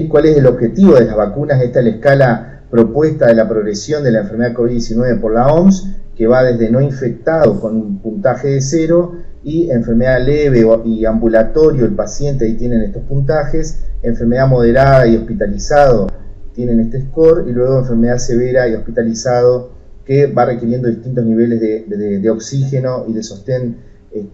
cuál es el objetivo de las vacunas. Esta es la escala propuesta de la progresión de la enfermedad COVID-19 por la OMS, que va desde no infectado con un puntaje de 0, y enfermedad leve y ambulatorio, el paciente, ahí tienen estos puntajes, enfermedad moderada y hospitalizado tienen este score, y luego enfermedad severa y hospitalizado, que va requiriendo distintos niveles de oxígeno y de sostén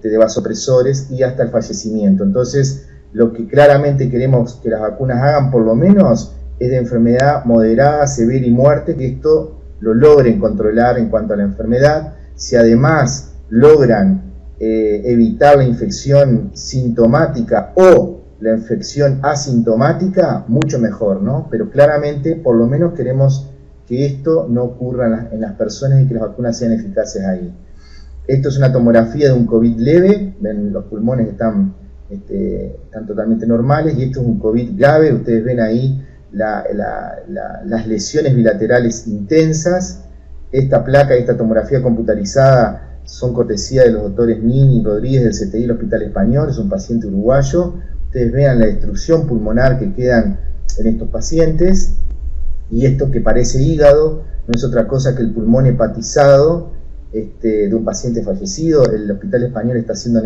de vasopresores y hasta el fallecimiento. Entonces, lo que claramente queremos que las vacunas hagan, por lo menos, es de enfermedad moderada, severa y muerte, que esto lo logren controlar en cuanto a la enfermedad. Si además logran evitar la infección sintomática o la infección asintomática, mucho mejor, ¿no? Pero claramente, por lo menos queremos que esto no ocurra en las personas y que las vacunas sean eficaces ahí. Esto es una tomografía de un COVID leve. Ven, los pulmones están totalmente normales, y esto es un COVID grave. Ustedes ven ahí las lesiones bilaterales intensas. Esta placa y esta tomografía computarizada son cortesía de los doctores Nini y Rodríguez del CTI del Hospital Español. Es un paciente uruguayo. Ustedes vean la destrucción pulmonar que quedan en estos pacientes, y esto que parece hígado no es otra cosa que el pulmón hepatizado de un paciente fallecido. El Hospital Español está haciendo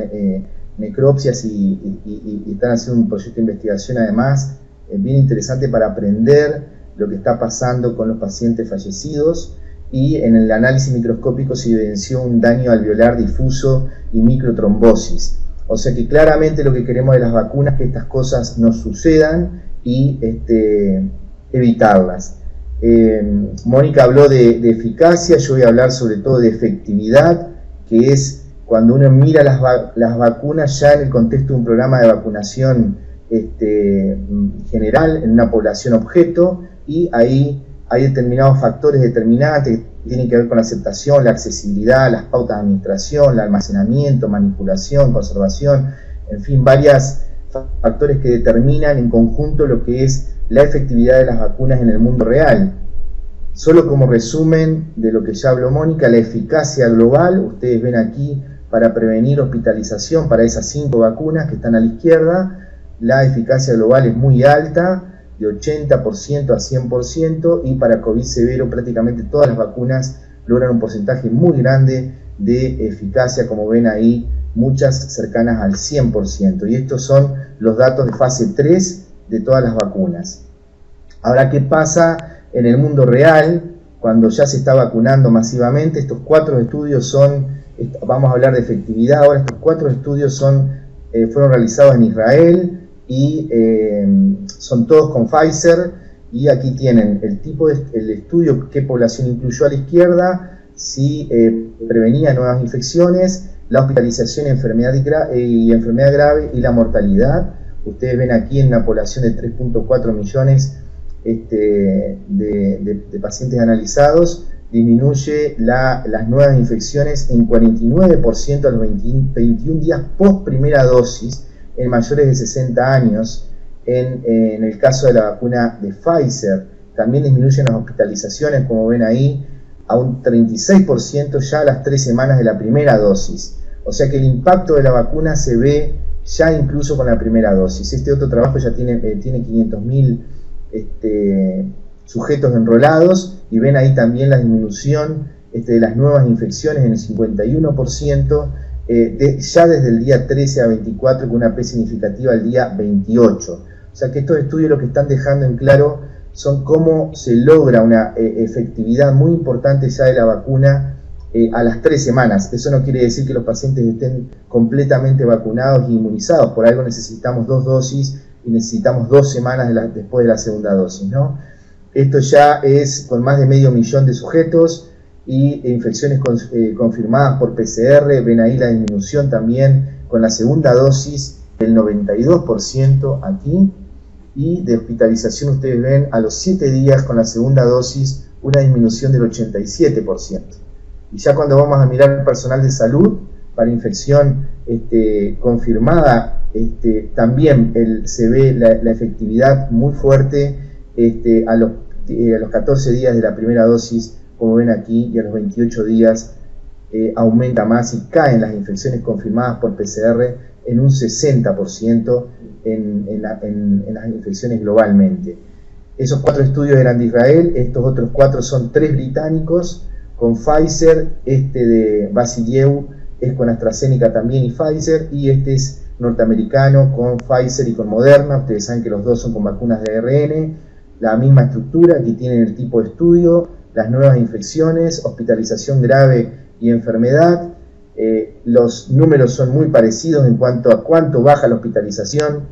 necropsias y están haciendo un proyecto de investigación además bien interesante para aprender lo que está pasando con los pacientes fallecidos, y en el análisis microscópico se evidenció un daño alveolar difuso y microtrombosis. O sea que claramente lo que queremos de las vacunas es que estas cosas no sucedan y evitarlas. Mónica habló de eficacia, yo voy a hablar sobre todo de efectividad, que es cuando uno mira las vacunas ya en el contexto de un programa de vacunación general en una población objeto, y ahí hay determinados factores determinantes que tienen que ver con la aceptación, la accesibilidad, las pautas de administración, el almacenamiento, manipulación, conservación, en fin, varios factores que determinan en conjunto lo que es la efectividad de las vacunas en el mundo real. Solo como resumen de lo que ya habló Mónica, la eficacia global, ustedes ven aquí, para prevenir hospitalización para esas 5 vacunas que están a la izquierda, la eficacia global es muy alta, de 80% a 100%, y para COVID severo prácticamente todas las vacunas logran un porcentaje muy grande de eficacia, como ven ahí, muchas cercanas al 100%, y estos son los datos de fase 3 de todas las vacunas. Ahora, ¿qué pasa en el mundo real cuando ya se está vacunando masivamente? Estos 4 estudios son, vamos a hablar de efectividad ahora, estos 4 estudios fueron realizados en Israel, y son todos con Pfizer, y aquí tienen el estudio, qué población incluyó a la izquierda, si prevenía nuevas infecciones, la hospitalización y enfermedad grave y la mortalidad. Ustedes ven aquí en una población de 3.4 millones de pacientes analizados, disminuye las nuevas infecciones en 49% a los 21 días post primera dosis, en mayores de 60 años, en el caso de la vacuna de Pfizer. También disminuyen las hospitalizaciones, como ven ahí, a un 36% ya a las 3 semanas de la primera dosis. O sea que el impacto de la vacuna se ve ya incluso con la primera dosis. Este otro trabajo ya tiene 500.000 sujetos enrolados, y ven ahí también la disminución de las nuevas infecciones en el 51%, ya desde el día 13 a 24, con una P significativa al día 28. O sea que estos estudios lo que están dejando en claro son cómo se logra una efectividad muy importante ya de la vacuna a las 3 semanas. Eso no quiere decir que los pacientes estén completamente vacunados y inmunizados, por algo necesitamos 2 dosis y necesitamos 2 semanas después de la segunda dosis, ¿no? Esto ya es con más de 500.000 de sujetos, y infecciones confirmadas por PCR, ven ahí la disminución también con la segunda dosis del 92% aquí, y de hospitalización ustedes ven a los 7 días con la segunda dosis una disminución del 87%. Y ya cuando vamos a mirar el personal de salud para infección confirmada, también se ve la efectividad muy fuerte a los 14 días de la primera dosis, como ven aquí, y a los 28 días aumenta más y caen las infecciones confirmadas por PCR en un 60% en las infecciones globalmente. Esos 4 estudios eran de Israel, estos otros 4 son 3 británicos con Pfizer, de Basileu es con AstraZeneca también y Pfizer, y este es norteamericano con Pfizer y con Moderna. Ustedes saben que los dos son con vacunas de ARN, la misma estructura, aquí tienen el tipo de estudio, las nuevas infecciones, hospitalización grave y enfermedad. Los números son muy parecidos en cuanto a cuánto baja la hospitalización,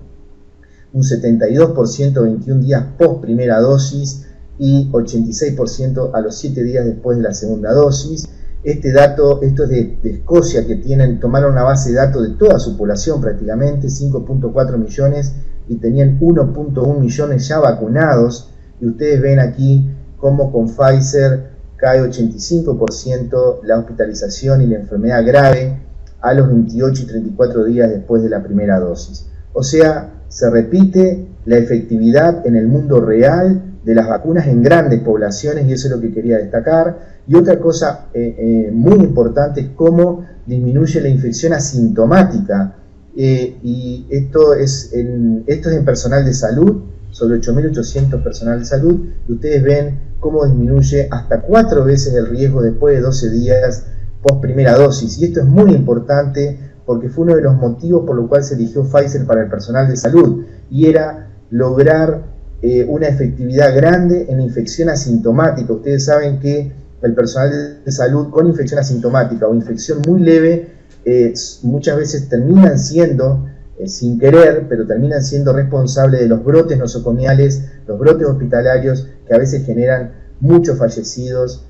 un 72% 21 días post primera dosis y 86% a los 7 días después de la segunda dosis. Esto es de Escocia, que tomaron una base de datos de toda su población prácticamente, 5.4 millones, y tenían 1.1 millones ya vacunados, y ustedes ven aquí cómo con Pfizer cae 85% la hospitalización y la enfermedad grave a los 28 y 34 días después de la primera dosis. O sea, se repite la efectividad en el mundo real de las vacunas en grandes poblaciones, y eso es lo que quería destacar. Y otra cosa muy importante es cómo disminuye la infección asintomática, y esto es en personal de salud, sobre 8.800 personal de salud, y ustedes ven cómo disminuye hasta 4 veces el riesgo después de 12 días post primera dosis. Y esto es muy importante porque fue uno de los motivos por lo cual se eligió Pfizer para el personal de salud, y era lograr una efectividad grande en infección asintomática. Ustedes saben que el personal de salud con infección asintomática o infección muy leve muchas veces terminan siendo, sin querer, pero terminan siendo responsables de los brotes nosocomiales, los brotes hospitalarios, que a veces generan muchos fallecidos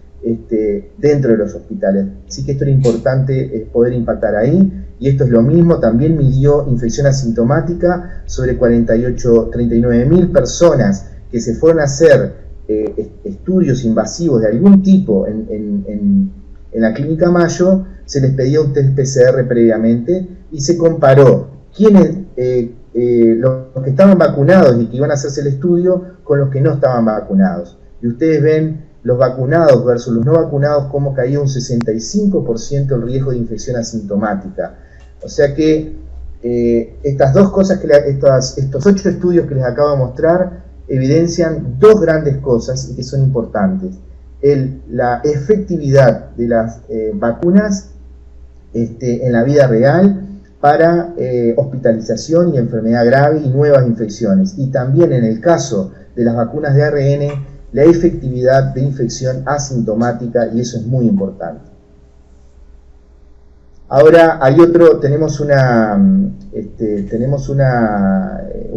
dentro de los hospitales. Así que esto era importante poder impactar ahí, y esto es lo mismo, también midió infección asintomática sobre 39.000 personas que se fueron a hacer estudios invasivos de algún tipo en la Clínica Mayo. Se les pedía un test PCR previamente y se comparó quiénes, los que estaban vacunados y que iban a hacerse el estudio con los que no estaban vacunados. Y ustedes ven los vacunados versus los no vacunados cómo caía un 65% el riesgo de infección asintomática. O sea que estas dos cosas, estos 8 estudios que les acabo de mostrar, evidencian dos grandes cosas y que son importantes. La efectividad de las vacunas en la vida real para hospitalización y enfermedad grave y nuevas infecciones. Y también en el caso de las vacunas de ARN, la efectividad de infección asintomática, y eso es muy importante. Ahora tenemos un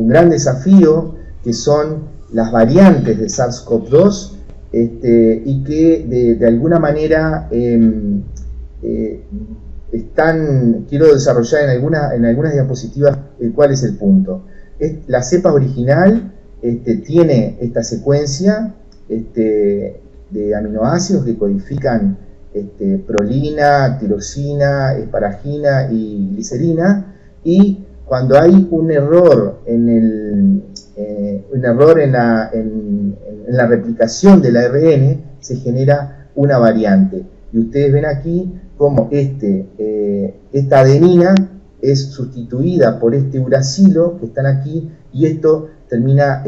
gran desafío, que son las variantes de SARS-CoV-2, y que de alguna manera quiero desarrollar en algunas diapositivas cuál es el punto. La cepa original tiene esta secuencia de aminoácidos que codifican prolina, tiroxina, esparagina y glicerina, y cuando hay un error en la replicación del ARN, se genera una variante. Y ustedes ven aquí cómo esta adenina es sustituida por este uracilo que están aquí, y esto termina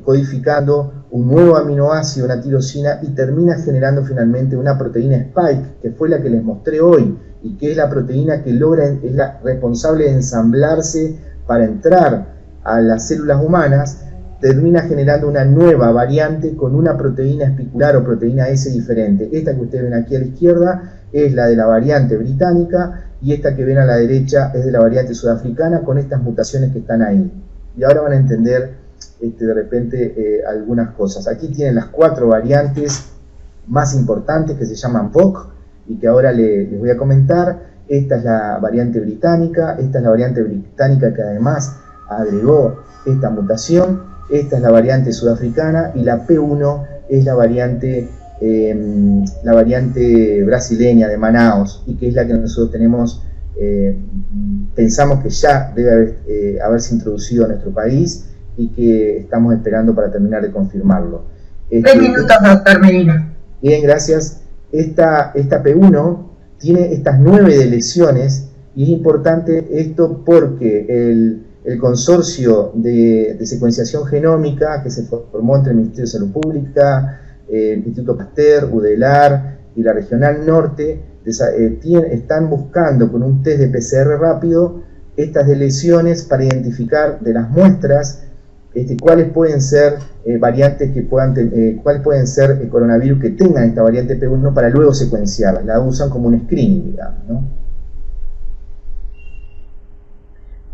codificando un nuevo aminoácido, una tirosina, y termina generando finalmente una proteína Spike, que fue la que les mostré hoy, y que es la proteína que es la responsable de ensamblarse para entrar a las células humanas. Termina generando una nueva variante con una proteína espicular o proteína S diferente. Esta que ustedes ven aquí a la izquierda es la de la variante británica, y esta que ven a la derecha es de la variante sudafricana, con estas mutaciones que están ahí. Y ahora van a entender de repente algunas cosas. Aquí tienen las 4 variantes más importantes que se llaman VOC y que ahora les voy a comentar. Esta es la variante británica, esta es la variante británica que además agregó esta mutación. Esta es la variante sudafricana, y la P1 es la variante brasileña de Manaus, y que es la que nosotros tenemos, pensamos que ya debe haberse introducido en nuestro país, y que estamos esperando para terminar de confirmarlo. 3 minutos, doctor Medina. Bien, gracias. Esta P1 tiene estas 9 deleciones, y es importante esto porque el consorcio de secuenciación genómica que se formó entre el Ministerio de Salud Pública, el Instituto Pasteur, UDELAR y la Regional Norte, están buscando con un test de PCR rápido estas deleciones para identificar de las muestras cuáles pueden ser variantes que cuáles pueden ser coronavirus que tengan esta variante P1, para luego secuenciarlas. La usan como un screening, digamos, ¿no?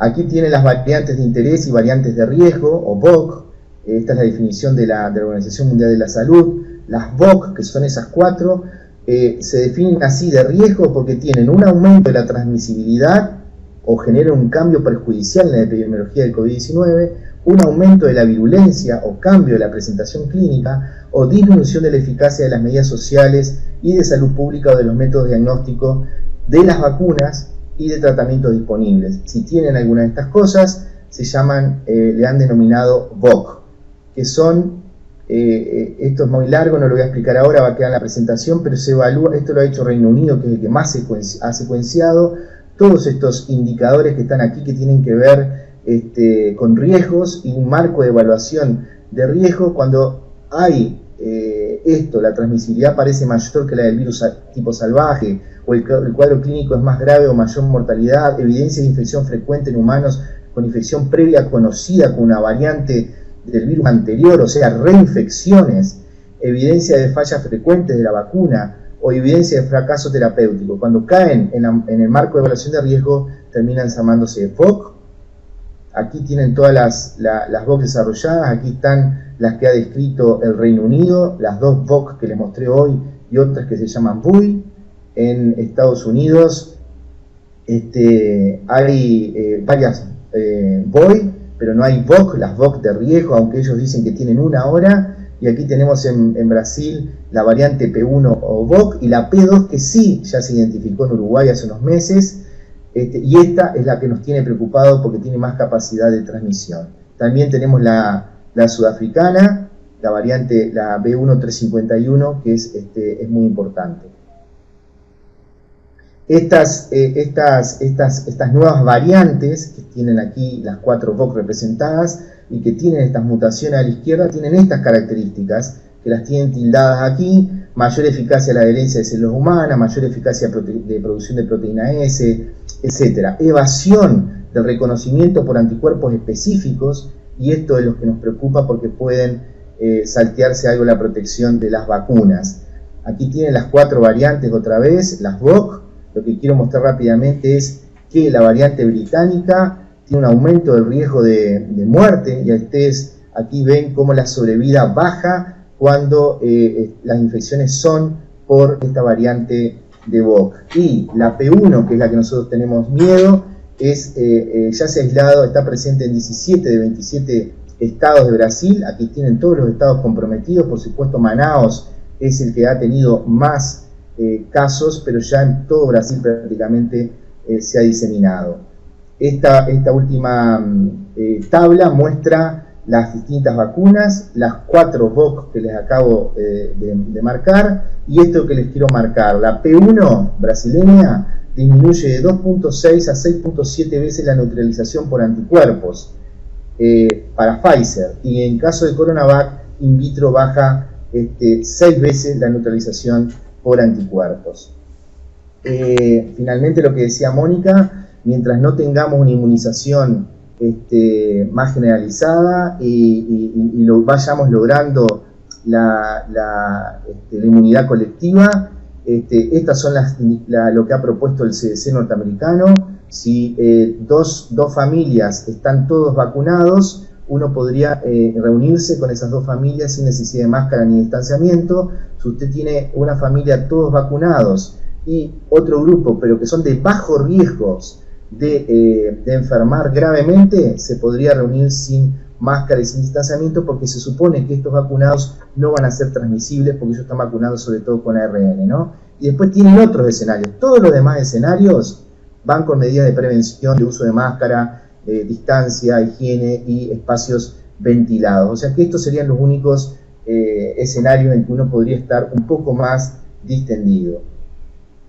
Aquí tienen las variantes de interés y variantes de riesgo, o VOC. Esta es la definición de la Organización Mundial de la Salud. Las VOC, que son esas 4, se definen así de riesgo porque tienen un aumento de la transmisibilidad o generan un cambio perjudicial en la epidemiología del COVID-19, un aumento de la virulencia o cambio de la presentación clínica, o disminución de la eficacia de las medidas sociales y de salud pública o de los métodos diagnósticos de las vacunas y de tratamientos disponibles. Si tienen alguna de estas cosas, se llaman, le han denominado VOC, que son, esto es muy largo, no lo voy a explicar ahora, va a quedar en la presentación, pero se evalúa, esto lo ha hecho Reino Unido, que es el que más ha secuenciado, todos estos indicadores que están aquí, que tienen que ver con riesgos y un marco de evaluación de riesgo. Cuando hay la transmisibilidad parece mayor que la del virus tipo salvaje, o el cuadro clínico es más grave o mayor mortalidad, evidencia de infección frecuente en humanos con infección previa conocida con una variante del virus anterior, o sea, reinfecciones, evidencia de fallas frecuentes de la vacuna o evidencia de fracaso terapéutico. Cuando caen en el marco de evaluación de riesgo, terminan llamándose VOC. Aquí tienen todas las VOC desarrolladas, aquí están las que ha descrito el Reino Unido, las 2 VOC que les mostré hoy y otras que se llaman VUI. En Estados Unidos hay varias VOI, pero no hay VOC, las VOC de riesgo, aunque ellos dicen que tienen una ahora. Y aquí tenemos en Brasil la variante P1 o VOC y la P2 que sí ya se identificó en Uruguay hace unos meses. Y esta es la que nos tiene preocupado porque tiene más capacidad de transmisión. También tenemos la sudafricana, la variante, la B1351, que es muy importante. Estas nuevas variantes, que tienen aquí las 4 VOC representadas y que tienen estas mutaciones a la izquierda, tienen estas características, que las tienen tildadas aquí: mayor eficacia de la adherencia de células humanas, mayor eficacia de producción de proteína S, etc. Evasión del reconocimiento por anticuerpos específicos, y esto es lo que nos preocupa porque pueden saltearse algo la protección de las vacunas. Aquí tienen las 4 variantes otra vez, las VOC. Lo que quiero mostrar rápidamente es que la variante británica tiene un aumento del riesgo de muerte, y ustedes aquí ven cómo la sobrevida baja cuando las infecciones son por esta variante de VOC. Y la P1, que es la que nosotros tenemos miedo, ya se ha aislado, está presente en 17 de 27 estados de Brasil. Aquí tienen todos los estados comprometidos. Por supuesto, Manaos es el que ha tenido más casos, pero ya en todo Brasil prácticamente se ha diseminado. Esta última tabla muestra las distintas vacunas, las 4 VOC que les acabo de marcar, y esto que les quiero marcar: la P1 brasileña disminuye de 2.6 a 6.7 veces la neutralización por anticuerpos para Pfizer, y en caso de CoronaVac in vitro baja 6 veces la neutralización por anticuerpos. Finalmente, lo que decía Mónica, mientras no tengamos una inmunización más generalizada y lo vayamos logrando la inmunidad colectiva, estas son lo que ha propuesto el CDC norteamericano. Si dos familias están todos vacunados, uno podría reunirse con esas 2 familias sin necesidad de máscara ni distanciamiento. Si usted tiene una familia todos vacunados y otro grupo, pero que son de bajos riesgos de enfermar gravemente, se podría reunir sin máscara y sin distanciamiento, porque se supone que estos vacunados no van a ser transmisibles porque ellos están vacunados sobre todo con ARN, ¿no? Y después tienen otros escenarios. Todos los demás escenarios van con medidas de prevención, de uso de máscara, distancia, higiene y espacios ventilados. O sea que estos serían los únicos escenarios en que uno podría estar un poco más distendido.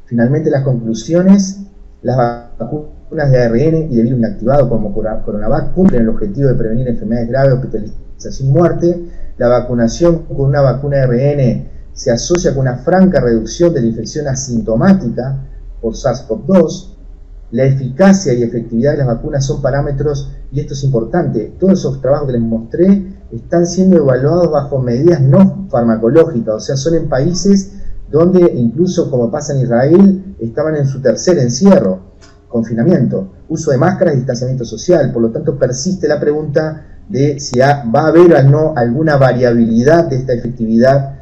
Finalmente, las conclusiones: las vacunas de ARN y de virus inactivado como CoronaVac cumplen el objetivo de prevenir enfermedades graves, hospitalización y muerte. La vacunación con una vacuna de ARN se asocia con una franca reducción de la infección asintomática por SARS-CoV-2. La eficacia y efectividad de las vacunas son parámetros, y esto es importante, todos esos trabajos que les mostré están siendo evaluados bajo medidas no farmacológicas, o sea, son en países donde incluso, como pasa en Israel, estaban en su tercer encierro, confinamiento, uso de máscaras y distanciamiento social. Por lo tanto, persiste la pregunta de si va a haber o no alguna variabilidad de esta efectividad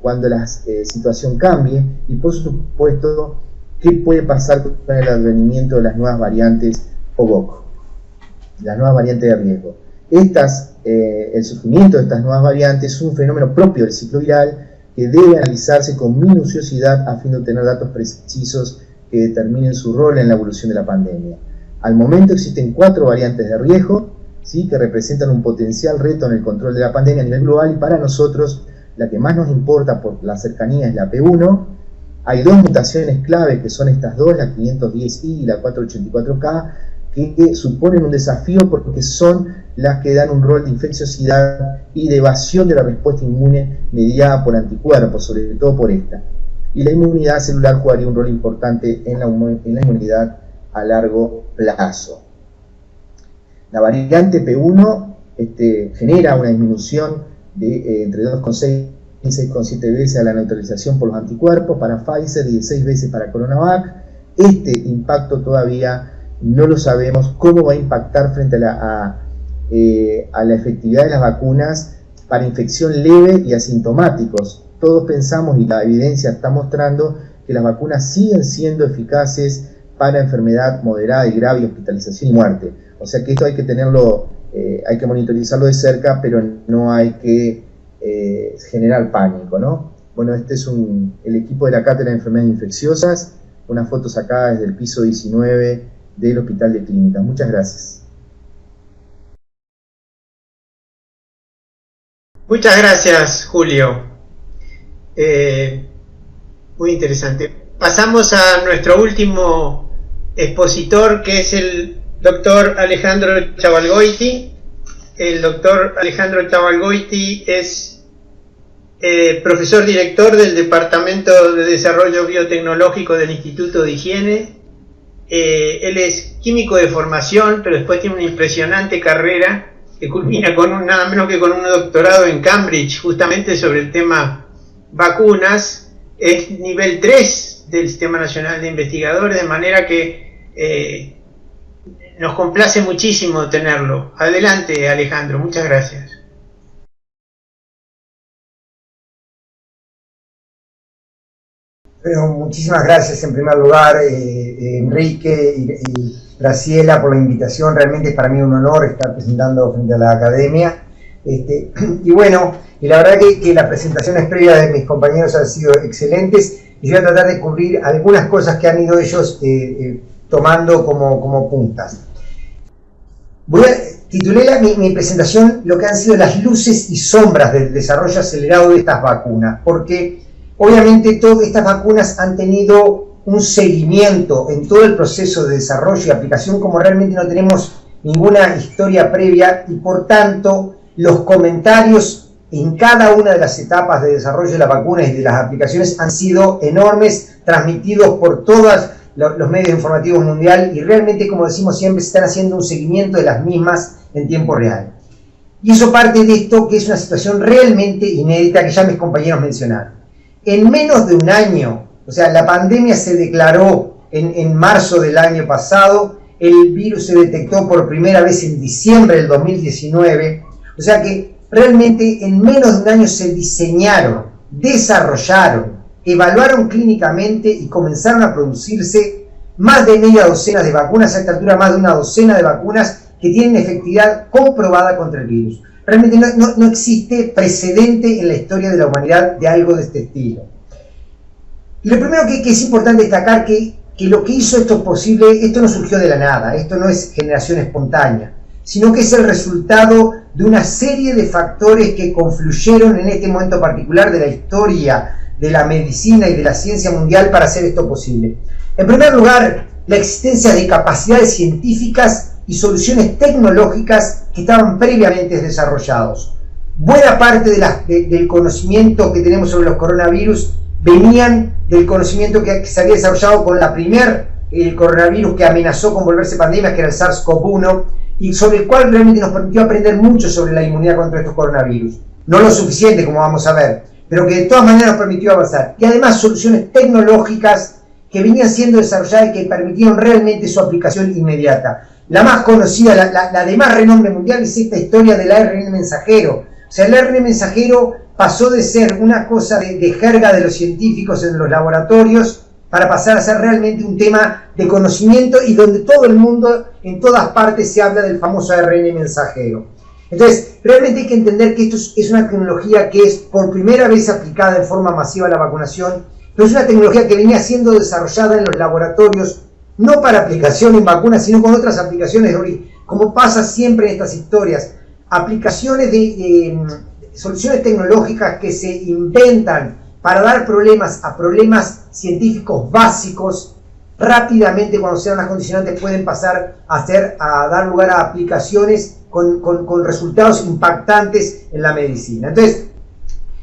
cuando la situación cambie, y por supuesto, ¿qué puede pasar con el advenimiento de las nuevas variantes o VOC? Las nuevas variantes de riesgo. El surgimiento de estas nuevas variantes es un fenómeno propio del ciclo viral que debe analizarse con minuciosidad a fin de obtener datos precisos que determinen su rol en la evolución de la pandemia. Al momento existen 4 variantes de riesgo, ¿sí?, que representan un potencial reto en el control de la pandemia a nivel global, y para nosotros la que más nos importa por la cercanía es la P1. Hay 2 mutaciones clave, que son estas 2, la 510I y la 484K, que suponen un desafío porque son las que dan un rol de infecciosidad y de evasión de la respuesta inmune mediada por anticuerpos, sobre todo por esta. Y la inmunidad celular jugaría un rol importante en la inmunidad a largo plazo. La variante P1 genera una disminución de entre 2,6 y 6,7 veces a la neutralización por los anticuerpos para Pfizer y de 6 veces para CoronaVac. Este impacto todavía no lo sabemos, cómo va a impactar frente a la efectividad de las vacunas para infección leve y asintomáticos. Todos pensamos, y la evidencia está mostrando, que las vacunas siguen siendo eficaces para enfermedad moderada y grave, y hospitalización y muerte. O sea que esto hay que tenerlo, hay que monitorizarlo de cerca, pero no hay que generar pánico, ¿no? Bueno, este es el equipo de la Cátedra de Enfermedades Infecciosas, una foto sacada desde el piso 19 del Hospital de Clínicas. Muchas gracias. Muchas gracias, Julio. Muy interesante. Pasamos a nuestro último expositor, que es el doctor Alejandro Chavalgoiti. El doctor Alejandro Chavalgoiti es profesor director del Departamento de Desarrollo Biotecnológico del Instituto de Higiene. Él es químico de formación, pero después tiene una impresionante carrera que culmina con nada menos que con un doctorado en Cambridge, justamente sobre el tema vacunas. Es nivel 3 del Sistema Nacional de Investigadores, de manera que nos complace muchísimo tenerlo. Adelante, Alejandro, muchas gracias. Bueno, muchísimas gracias en primer lugar, Enrique y Graciela, por la invitación. Realmente es para mí un honor estar presentando frente a la academia. Y bueno, y la verdad que las presentaciones previas de mis compañeros han sido excelentes, y yo voy a tratar de cubrir algunas cosas que han ido ellos tomando como puntas. Titulé mi presentación lo que han sido las luces y sombras del desarrollo acelerado de estas vacunas, porque obviamente todas estas vacunas han tenido un seguimiento en todo el proceso de desarrollo y aplicación, como realmente no tenemos ninguna historia previa, y por tanto los comentarios en cada una de las etapas de desarrollo de las vacunas y de las aplicaciones han sido enormes, transmitidos por todos los medios informativos mundial, y realmente, como decimos siempre, se están haciendo un seguimiento de las mismas en tiempo real. Y eso parte de esto, que es una situación realmente inédita, que ya mis compañeros mencionaron. En menos de un año, o sea, la pandemia se declaró en marzo del año pasado, el virus se detectó por primera vez en diciembre del 2019, o sea que realmente en menos de un año se diseñaron, desarrollaron, evaluaron clínicamente y comenzaron a producirse más de media docena de vacunas, a esta altura más de una docena de vacunas que tienen efectividad comprobada contra el virus. Realmente no existe precedente en la historia de la humanidad de algo de este estilo. Y lo primero que es importante destacar que lo que hizo esto posible, esto no surgió de la nada, esto no es generación espontánea, sino que es el resultado de una serie de factores que confluyeron en este momento particular de la historia de la medicina y de la ciencia mundial para hacer esto posible. En primer lugar, la existencia de capacidades científicas y soluciones tecnológicas que estaban previamente desarrollados. Buena parte del conocimiento que tenemos sobre los coronavirus venían del conocimiento que se había desarrollado con el coronavirus que amenazó con volverse pandemia, que era el SARS-CoV-1, y sobre el cual realmente nos permitió aprender mucho sobre la inmunidad contra estos coronavirus. No lo suficiente, como vamos a ver, pero que de todas maneras nos permitió avanzar. Y además soluciones tecnológicas que venían siendo desarrolladas y que permitieron realmente su aplicación inmediata. La más conocida, la de más renombre mundial, es esta historia del ARN mensajero. O sea, el ARN mensajero pasó de ser una cosa de jerga de los científicos en los laboratorios para pasar a ser realmente un tema de conocimiento, y donde todo el mundo, en todas partes, se habla del famoso ARN mensajero. Entonces, realmente hay que entender que esto es una tecnología que es por primera vez aplicada en forma masiva a la vacunación, pero es una tecnología que venía siendo desarrollada en los laboratorios, no para aplicación en vacunas, sino con otras aplicaciones de origen, como pasa siempre en estas historias, aplicaciones de soluciones tecnológicas que se inventan para dar problemas a problemas científicos básicos. Rápidamente, cuando sean las condicionantes, pueden pasar a dar lugar a aplicaciones con resultados impactantes en la medicina. Entonces,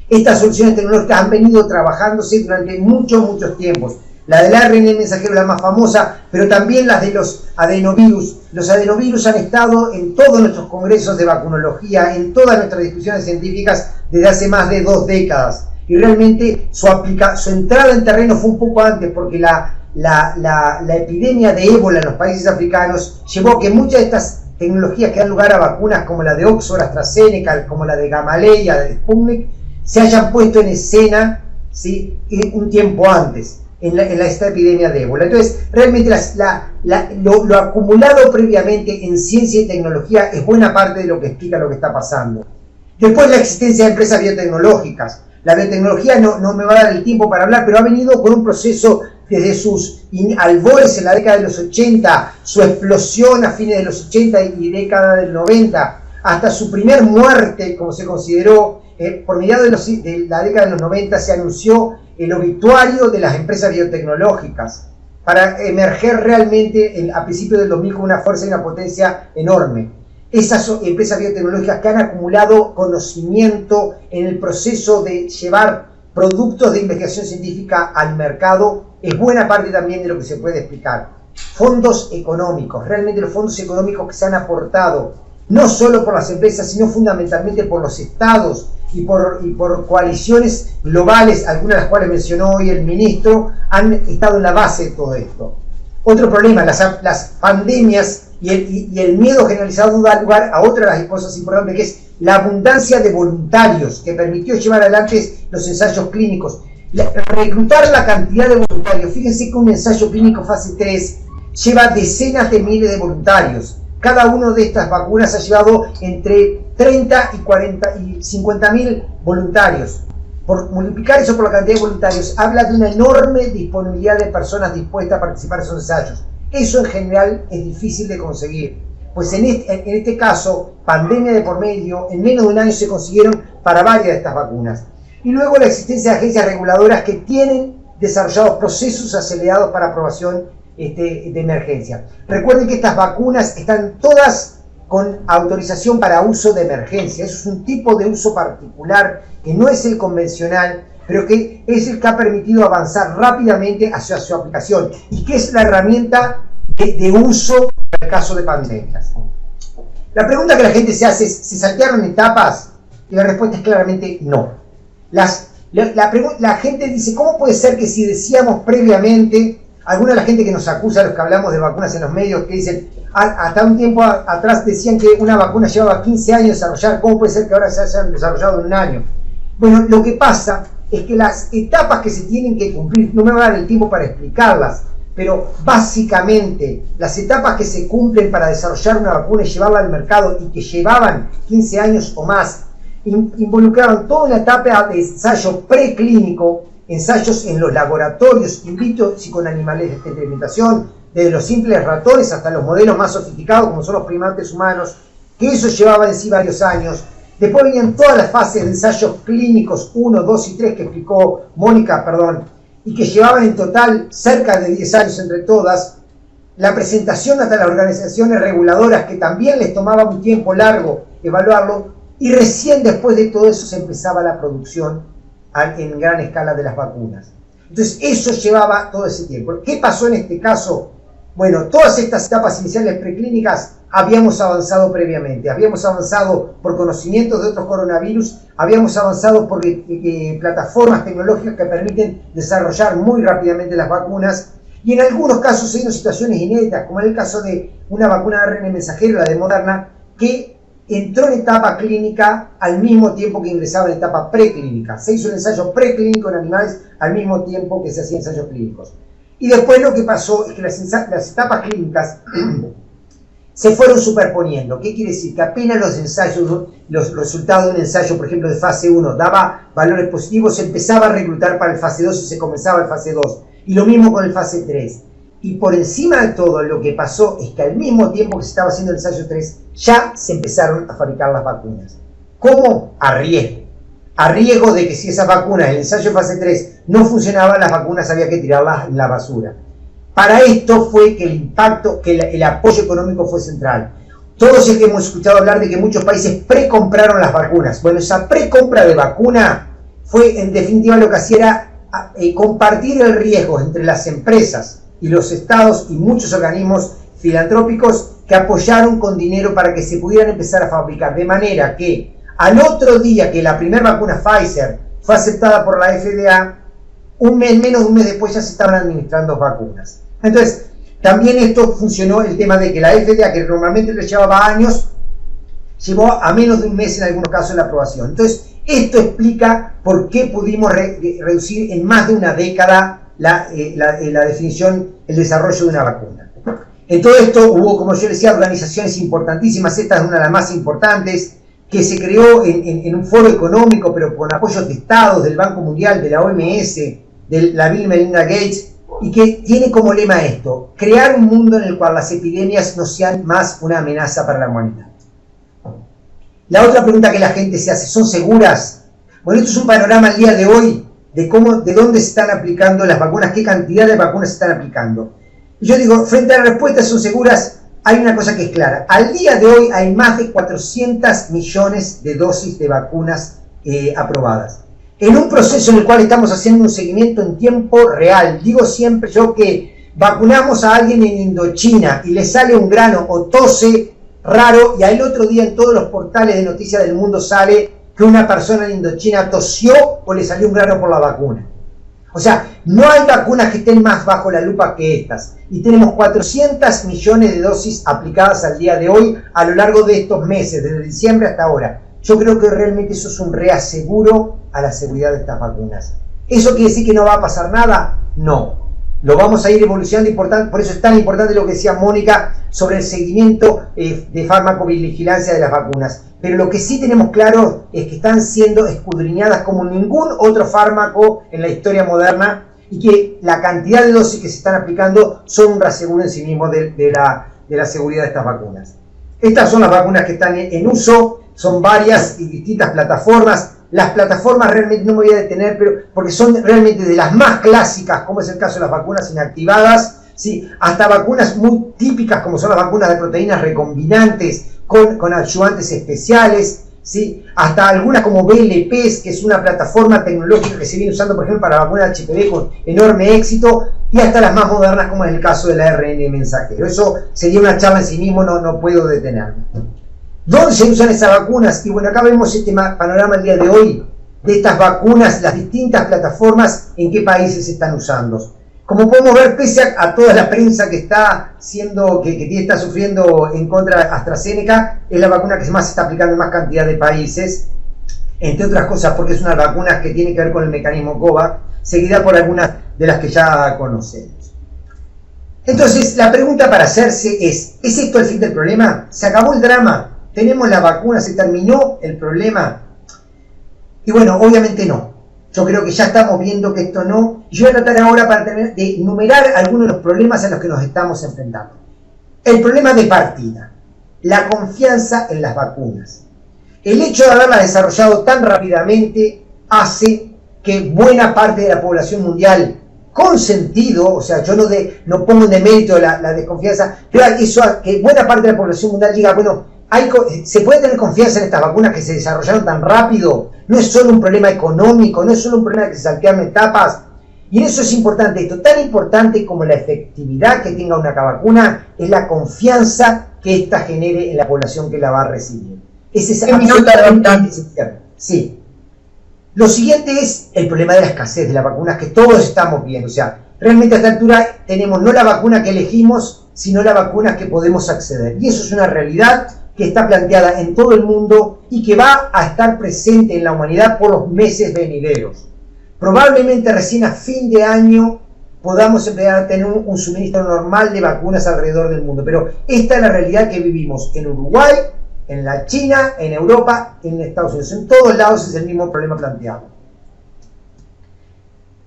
estas soluciones tecnológicas han venido trabajándose durante muchos tiempos. La del ARN mensajero es la más famosa, pero también las de los adenovirus. Los adenovirus han estado en todos nuestros congresos de vacunología, en todas nuestras discusiones científicas desde hace más de 2 décadas. Y realmente su entrada en terreno fue un poco antes, porque la la epidemia de ébola en los países africanos llevó a que muchas de estas tecnologías que dan lugar a vacunas como la de Oxford, AstraZeneca, como la de Gamaleya, de Sputnik, se hayan puesto en escena, ¿sí?, un tiempo antes, en esta epidemia de ébola. Entonces, realmente lo acumulado previamente en ciencia y tecnología es buena parte de lo que explica lo que está pasando. Después, la existencia de empresas biotecnológicas. La biotecnología no me va a dar el tiempo para hablar, pero ha venido con un proceso desde sus albores en la década de los 80, su explosión a fines de los 80 y década del 90, hasta su primer muerte, como se consideró, por mediados de la década de los 90 se anunció el obituario de las empresas biotecnológicas, para emerger realmente a principios del 2000 con una fuerza y una potencia enorme. Esas empresas biotecnológicas que han acumulado conocimiento en el proceso de llevar productos de investigación científica al mercado, es buena parte también de lo que se puede explicar. Fondos económicos, realmente los fondos económicos que se han aportado, no solo por las empresas, sino fundamentalmente por los estados y por coaliciones globales, algunas de las cuales mencionó hoy el ministro, han estado en la base de todo esto. Otro problema, las pandemias y el miedo generalizado da lugar a otra de las cosas importantes, que es la abundancia de voluntarios que permitió llevar adelante los ensayos clínicos. Reclutar la cantidad de voluntarios, fíjense que un ensayo clínico fase 3 lleva decenas de miles de voluntarios. Cada una de estas vacunas ha llevado entre 30 y 40 y 50 mil voluntarios. Por multiplicar eso por la cantidad de voluntarios, habla de una enorme disponibilidad de personas dispuestas a participar en esos ensayos. Eso en general es difícil de conseguir, pues en este caso, pandemia de por medio, en menos de un año se consiguieron para varias de estas vacunas. Y luego la existencia de agencias reguladoras que tienen desarrollados procesos acelerados para aprobación de emergencia. Recuerden que estas vacunas están todas con autorización para uso de emergencia. Eso es un tipo de uso particular que no es el convencional, pero que es el que ha permitido avanzar rápidamente hacia su aplicación y que es la herramienta de uso en el caso de pandemias. La pregunta que la gente se hace es, ¿se saltearon etapas? Y la respuesta es claramente no. La gente dice, ¿cómo puede ser que si decíamos previamente, alguna de la gente que nos acusa, los que hablamos de vacunas en los medios, que dicen, hasta un tiempo atrás decían que una vacuna llevaba 15 años desarrollar, ¿cómo puede ser que ahora se hayan desarrollado en un año? Bueno, lo que pasa es que las etapas que se tienen que cumplir, no me va a dar el tiempo para explicarlas, pero básicamente las etapas que se cumplen para desarrollar una vacuna y llevarla al mercado y que llevaban 15 años o más, involucraban toda una etapa de ensayo preclínico, ensayos en los laboratorios in vitro y con animales de experimentación, desde los simples ratones hasta los modelos más sofisticados como son los primates humanos, que eso llevaba en sí varios años. Después venían todas las fases de ensayos clínicos 1, 2 y 3 que explicó Mónica, y que llevaban en total cerca de 10 años entre todas. La presentación hasta las organizaciones reguladoras, que también les tomaba un tiempo largo evaluarlo, y recién después de todo eso se empezaba la producción en gran escala de las vacunas. Entonces eso llevaba todo ese tiempo. ¿Qué pasó en este caso? Bueno, todas estas etapas iniciales preclínicas habíamos avanzado previamente, habíamos avanzado por conocimientos de otros coronavirus, habíamos avanzado por plataformas tecnológicas que permiten desarrollar muy rápidamente las vacunas, y en algunos casos hay situaciones inéditas, como en el caso de una vacuna de ARN mensajero, la de Moderna, que entró en etapa clínica al mismo tiempo que ingresaba en etapa preclínica. Se hizo el ensayo preclínico en animales al mismo tiempo que se hacían ensayos clínicos. Y después lo que pasó es que las etapas clínicas se fueron superponiendo. ¿Qué quiere decir? Que apenas los ensayos, los resultados de un ensayo, por ejemplo, de fase 1, daba valores positivos, se empezaba a reclutar para el fase 2 y se comenzaba el fase 2. Y lo mismo con el fase 3. Y por encima de todo, lo que pasó es que al mismo tiempo que se estaba haciendo el ensayo 3, ya se empezaron a fabricar las vacunas. ¿Cómo? A riesgo. A riesgo de que si esas vacunas, el ensayo fase 3, no funcionaban, las vacunas había que tirarlas en la basura. Para esto fue que el impacto, que el apoyo económico fue central. Todos hemos escuchado hablar de que muchos países precompraron las vacunas. Bueno, esa precompra de vacuna fue, en definitiva, lo que hacía era compartir el riesgo entre las empresas y los estados y muchos organismos filantrópicos que apoyaron con dinero para que se pudieran empezar a fabricar. De manera que al otro día que la primera vacuna Pfizer fue aceptada por la FDA, menos de un mes después ya se estaban administrando vacunas. Entonces, también esto funcionó, el tema de que la FDA, que normalmente le llevaba años, llevó a menos de un mes en algunos casos la aprobación. Entonces, esto explica por qué pudimos reducir en más de una década la definición, el desarrollo de una vacuna. En todo esto hubo, como yo decía, organizaciones importantísimas. Esta es una de las más importantes, que se creó en un foro económico, pero con apoyos de estados, del Banco Mundial, de la OMS, de la Bill y Melinda Gates, y que tiene como lema esto: crear un mundo en el cual las epidemias no sean más una amenaza para la humanidad. La otra pregunta que la gente se hace: ¿son seguras? Bueno, esto es un panorama al día de hoy de dónde se están aplicando las vacunas, qué cantidad de vacunas se están aplicando. Y yo digo, frente a la respuesta ¿son seguras? Hay una cosa que es clara. Al día de hoy hay más de 400 millones de dosis de vacunas aprobadas. En un proceso en el cual estamos haciendo un seguimiento en tiempo real. Digo siempre yo que vacunamos a alguien en Indochina y le sale un grano o tose raro, y al otro día en todos los portales de noticias del mundo sale que una persona en Indochina tosió o le salió un grano por la vacuna. O sea, no hay vacunas que estén más bajo la lupa que estas. Y tenemos 400 millones de dosis aplicadas al día de hoy a lo largo de estos meses, desde diciembre hasta ahora. Yo creo que realmente eso es un reaseguro a la seguridad de estas vacunas. ¿Eso quiere decir que no va a pasar nada? No. Lo vamos a ir evolucionando, por eso es tan importante lo que decía Mónica sobre el seguimiento de farmacovigilancia de las vacunas. Pero lo que sí tenemos claro es que están siendo escudriñadas como ningún otro fármaco en la historia moderna, y que la cantidad de dosis que se están aplicando son un reaseguro en sí mismo de la seguridad de estas vacunas. Estas son las vacunas que están en uso, son varias y distintas plataformas. Las plataformas realmente no me voy a detener, pero porque son realmente de las más clásicas, como es el caso de las vacunas inactivadas, ¿sí? Hasta vacunas muy típicas como son las vacunas de proteínas recombinantes con adyuvantes especiales, ¿sí? Hasta algunas como BLPs, que es una plataforma tecnológica que se viene usando, por ejemplo, para la vacuna de HPV con enorme éxito, y hasta las más modernas como es el caso del ARN mensajero. Eso sería una charla en sí mismo, no puedo detenerme. ¿Dónde se usan esas vacunas? Y bueno, acá vemos este panorama el día de hoy de estas vacunas, las distintas plataformas, en qué países se están usando. Como podemos ver, pese a toda la prensa que está está sufriendo en contra de AstraZeneca, es la vacuna que más se está aplicando en más cantidad de países, entre otras cosas porque es una vacuna que tiene que ver con el mecanismo COVAX, seguida por algunas de las que ya conocemos. Entonces, la pregunta para hacerse ¿es esto el fin del problema? ¿Se acabó el drama? ¿Tenemos la vacuna? ¿Se terminó el problema? Y bueno, obviamente no. Yo creo que ya estamos viendo que esto no. Y yo voy a tratar ahora para terminar de enumerar algunos de los problemas a los que nos estamos enfrentando. El problema de partida, la confianza en las vacunas. El hecho de haberlas desarrollado tan rápidamente hace que buena parte de la población mundial, con sentido, o sea, yo no pongo en demérito la desconfianza, pero eso, que buena parte de la población mundial diga, bueno, se puede tener confianza en estas vacunas que se desarrollaron tan rápido. No es solo un problema económico, no es solo un problema que se saltearon etapas. Y en eso es importante esto. Tan importante como la efectividad que tenga una vacuna es la confianza que ésta genere en la población que la va a recibir. Ese es absolutamente esencial. Sí. Lo siguiente es el problema de la escasez de las vacunas que todos estamos viendo. O sea, realmente a esta altura tenemos no la vacuna que elegimos, sino la vacuna que podemos acceder. Y eso es una realidad que está planteada en todo el mundo y que va a estar presente en la humanidad por los meses venideros. Probablemente recién a fin de año podamos empezar a tener un suministro normal de vacunas alrededor del mundo, pero esta es la realidad que vivimos en Uruguay, en la China, en Europa, en Estados Unidos. En todos lados es el mismo problema planteado.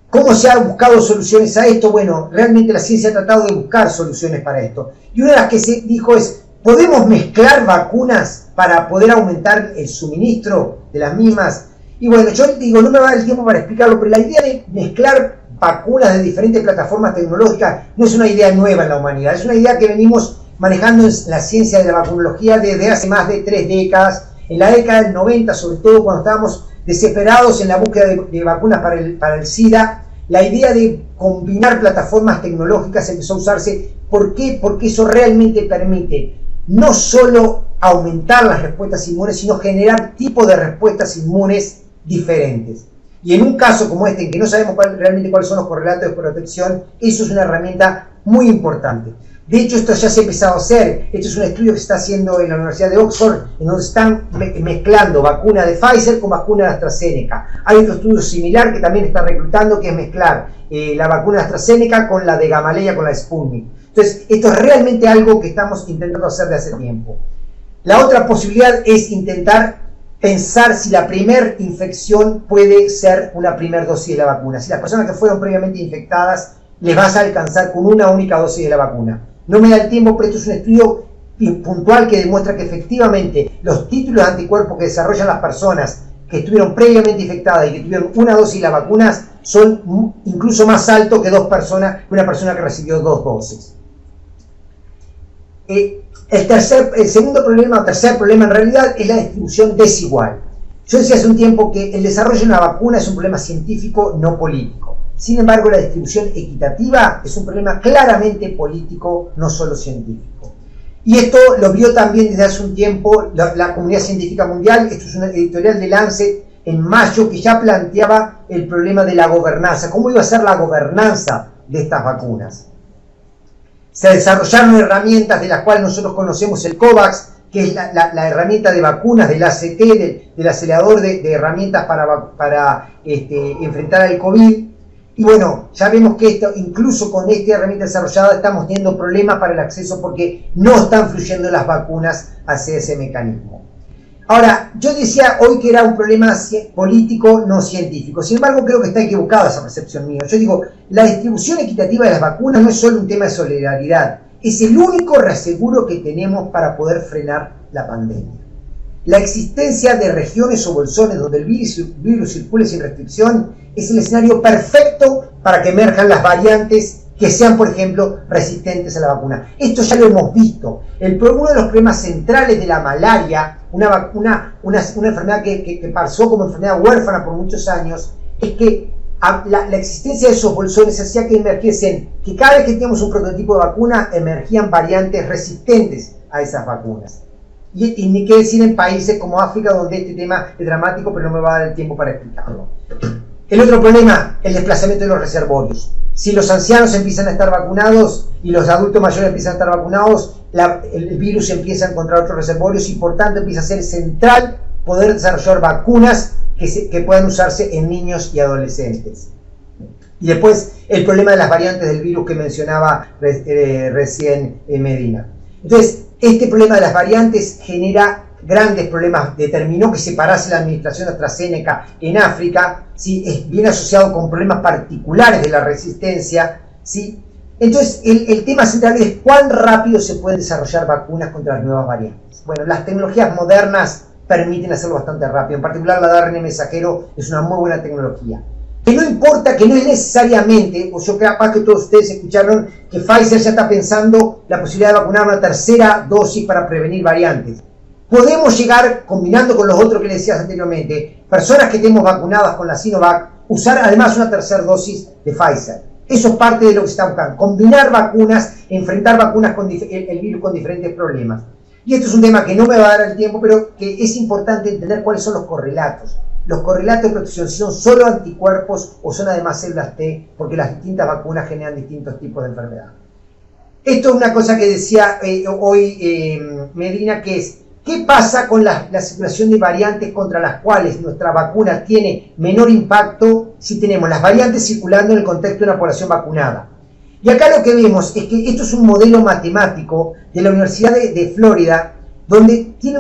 ¿Cómo se han buscado soluciones a esto? Bueno, realmente la ciencia ha tratado de buscar soluciones para esto. Y una de las que se dijo es: ¿podemos mezclar vacunas para poder aumentar el suministro de las mismas? Y bueno, yo digo, no me va a dar el tiempo para explicarlo, pero la idea de mezclar vacunas de diferentes plataformas tecnológicas no es una idea nueva en la humanidad, es una idea que venimos manejando en la ciencia de la vacunología desde hace más de 3 décadas, en la década del 90, sobre todo cuando estábamos desesperados en la búsqueda de vacunas para el SIDA. La idea de combinar plataformas tecnológicas empezó a usarse. ¿Por qué? Porque eso realmente permite no solo aumentar las respuestas inmunes, sino generar tipos de respuestas inmunes diferentes. Y en un caso como este, en que no sabemos realmente cuáles son los correlatos de protección, eso es una herramienta muy importante. De hecho, esto ya se ha empezado a hacer. Esto es un estudio que se está haciendo en la Universidad de Oxford, en donde están mezclando vacuna de Pfizer con vacuna de AstraZeneca. Hay otro estudio similar que también está reclutando, que es mezclar la vacuna de AstraZeneca con la de Gamaleya, con la Sputnik. Entonces, esto es realmente algo que estamos intentando hacer de hace tiempo. La otra posibilidad es intentar pensar si la primer infección puede ser una primera dosis de la vacuna. Si las personas que fueron previamente infectadas les vas a alcanzar con una única dosis de la vacuna. No me da el tiempo, pero esto es un estudio puntual que demuestra que efectivamente los títulos de anticuerpos que desarrollan las personas que estuvieron previamente infectadas y que tuvieron una dosis de las vacunas son incluso más altos que una persona que recibió 2 dosis. El segundo problema, o tercer problema en realidad, es la distribución desigual. Yo decía hace un tiempo que el desarrollo de una vacuna es un problema científico, no político. Sin embargo, la distribución equitativa es un problema claramente político, no solo científico. Y esto lo vio también desde hace un tiempo la comunidad científica mundial. Esto es una editorial de Lancet en mayo que ya planteaba el problema de la gobernanza. ¿Cómo iba a ser la gobernanza de estas vacunas? Se desarrollaron herramientas de las cuales nosotros conocemos el COVAX, que es la herramienta de vacunas del ACT, del acelerador de herramientas para enfrentar al COVID. Y bueno, ya vemos que esto, incluso con esta herramienta desarrollada, estamos teniendo problemas para el acceso porque no están fluyendo las vacunas hacia ese mecanismo. Ahora, yo decía hoy que era un problema político, no científico. Sin embargo, creo que está equivocada esa percepción mía. Yo digo, la distribución equitativa de las vacunas no es solo un tema de solidaridad. Es el único reaseguro que tenemos para poder frenar la pandemia. La existencia de regiones o bolsones donde el virus circule sin restricción es el escenario perfecto para que emerjan las variantes que sean, por ejemplo, resistentes a la vacuna. Esto ya lo hemos visto. Uno de los problemas centrales de la malaria, una enfermedad que pasó como enfermedad huérfana por muchos años, es que la existencia de esos bolsones hacía que emergiesen, que cada vez que teníamos un prototipo de vacuna, emergían variantes resistentes a esas vacunas. Y ni qué decir en países como África, donde este tema es dramático, pero no me va a dar el tiempo para explicarlo. El otro problema, el desplazamiento de los reservorios. Si los ancianos empiezan a estar vacunados y los adultos mayores empiezan a estar vacunados, el virus empieza a encontrar otros reservorios y por tanto empieza a ser central poder desarrollar vacunas que puedan usarse en niños y adolescentes. Y después el problema de las variantes del virus que mencionaba recién Medina. Entonces, este problema de las variantes genera grandes problemas. Determinó que separase la administración de AstraZeneca en África, ¿sí? Viene asociado con problemas particulares de la resistencia, ¿sí? Entonces, el tema central es cuán rápido se pueden desarrollar vacunas contra las nuevas variantes. Bueno, las tecnologías modernas permiten hacerlo bastante rápido. En particular, la de ARN mensajero es una muy buena tecnología. Que no importa, que no es necesariamente, pues yo capaz que todos ustedes escucharon que Pfizer ya está pensando la posibilidad de vacunar una tercera dosis para prevenir variantes. Podemos llegar, combinando con los otros que les decías anteriormente, personas que estemos vacunadas con la Sinovac, usar además una tercera dosis de Pfizer. Eso es parte de lo que se está buscando. Combinar vacunas, enfrentar vacunas con el virus con diferentes problemas. Y esto es un tema que no me va a dar el tiempo, pero que es importante entender cuáles son los correlatos. Los correlatos de protección, si son solo anticuerpos o son además células T, porque las distintas vacunas generan distintos tipos de enfermedad. Esto es una cosa que decía hoy Medina, que es, ¿qué pasa con la circulación de variantes contra las cuales nuestra vacuna tiene menor impacto si tenemos las variantes circulando en el contexto de una población vacunada? Y acá lo que vemos es que esto es un modelo matemático de la Universidad de Florida, donde tiene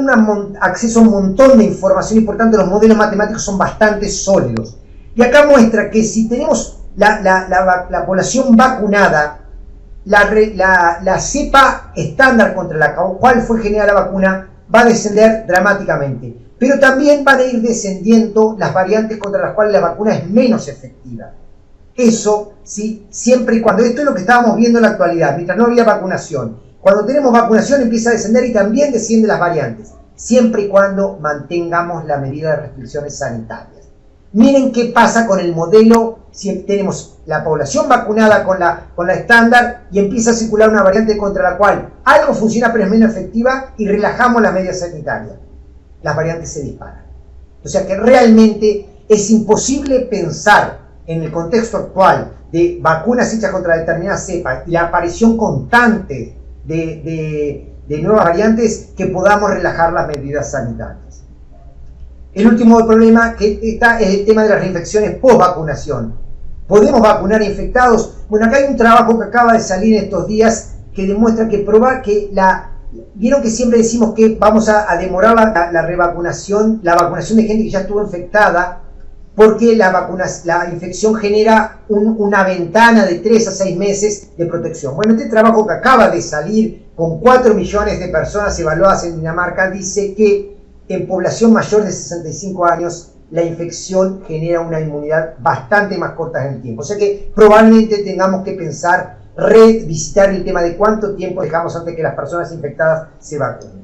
acceso a un montón de información y por tanto los modelos matemáticos son bastante sólidos. Y acá muestra que si tenemos la población vacunada, la cepa estándar contra la cual fue generada la vacuna va a descender dramáticamente. Pero también van a ir descendiendo las variantes contra las cuales la vacuna es menos efectiva. Eso, ¿sí? Siempre y cuando, esto es lo que estábamos viendo en la actualidad, mientras no había vacunación. Cuando tenemos vacunación empieza a descender y también descienden las variantes, siempre y cuando mantengamos la medida de restricciones sanitarias. Miren qué pasa con el modelo si tenemos la población vacunada con la estándar y empieza a circular una variante contra la cual algo funciona pero es menos efectiva y relajamos la media sanitaria. Las variantes se disparan. O sea que realmente Es imposible pensar en el contexto actual de vacunas hechas contra determinadas cepas y la aparición constante de nuevas variantes que podamos relajar las medidas sanitarias. El último problema que está es el tema de las reinfecciones post-vacunación. ¿Podemos vacunar infectados? Bueno, acá hay un trabajo que acaba de salir en estos días que demuestra que vieron que siempre decimos que vamos a demorar la revacunación, la vacunación de gente que ya estuvo infectada, porque la infección genera una ventana de 3 a 6 meses de protección. Bueno, este trabajo que acaba de salir con 4 millones de personas evaluadas en Dinamarca dice que en población mayor de 65 años la infección genera una inmunidad bastante más corta en el tiempo. O sea que probablemente tengamos que pensar revisitar el tema de cuánto tiempo dejamos antes que las personas infectadas se vacunen.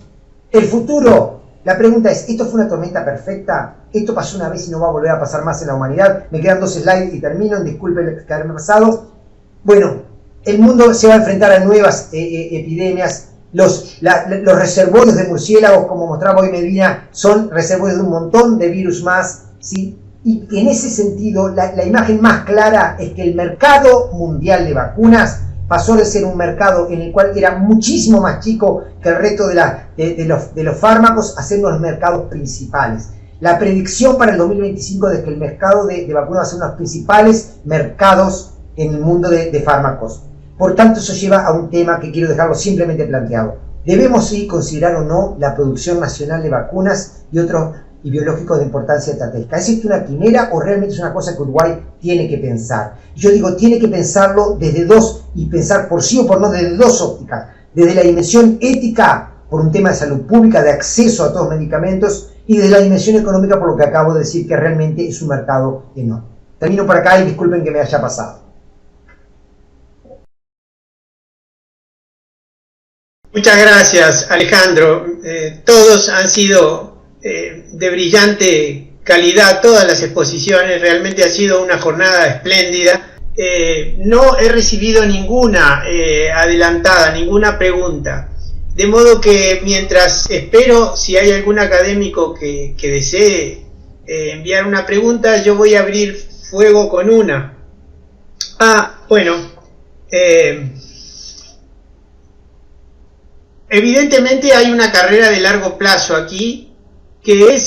El futuro, la pregunta es, ¿esto fue una tormenta perfecta? ¿Esto pasó una vez y no va a volver a pasar más en la humanidad? Me quedan 2 slides y termino, disculpen que haberme pasado. Bueno, el mundo se va a enfrentar a nuevas epidemias. Los reservorios de murciélagos, como mostraba hoy Medina, son reservorios de un montón de virus más, ¿sí? Y en ese sentido, la imagen más clara es que el mercado mundial de vacunas pasó de ser un mercado en el cual era muchísimo más chico que el resto de los fármacos a ser uno de los mercados principales. La predicción para el 2025 es que el mercado de vacunas va a ser uno de los principales mercados en el mundo de fármacos. Por tanto, eso lleva a un tema que quiero dejarlo simplemente planteado. ¿Debemos sí considerar o no la producción nacional de vacunas y biológicos de importancia estratégica? ¿Es esto una quimera o realmente es una cosa que Uruguay tiene que pensar? Yo digo, tiene que pensarlo y pensar por sí o por no desde 2 ópticas. Desde la dimensión ética, por un tema de salud pública, de acceso a todos los medicamentos, y desde la dimensión económica, por lo que acabo de decir, que realmente es un mercado enorme. Termino por acá y disculpen que me haya pasado. Muchas gracias, Alejandro. Todos han sido de brillante calidad, todas las exposiciones. Realmente ha sido una jornada espléndida. No he recibido ninguna adelantada, ninguna pregunta. De modo que mientras espero, si hay algún académico que desee enviar una pregunta, yo voy a abrir fuego con una. Bueno. Evidentemente hay una carrera de largo plazo aquí que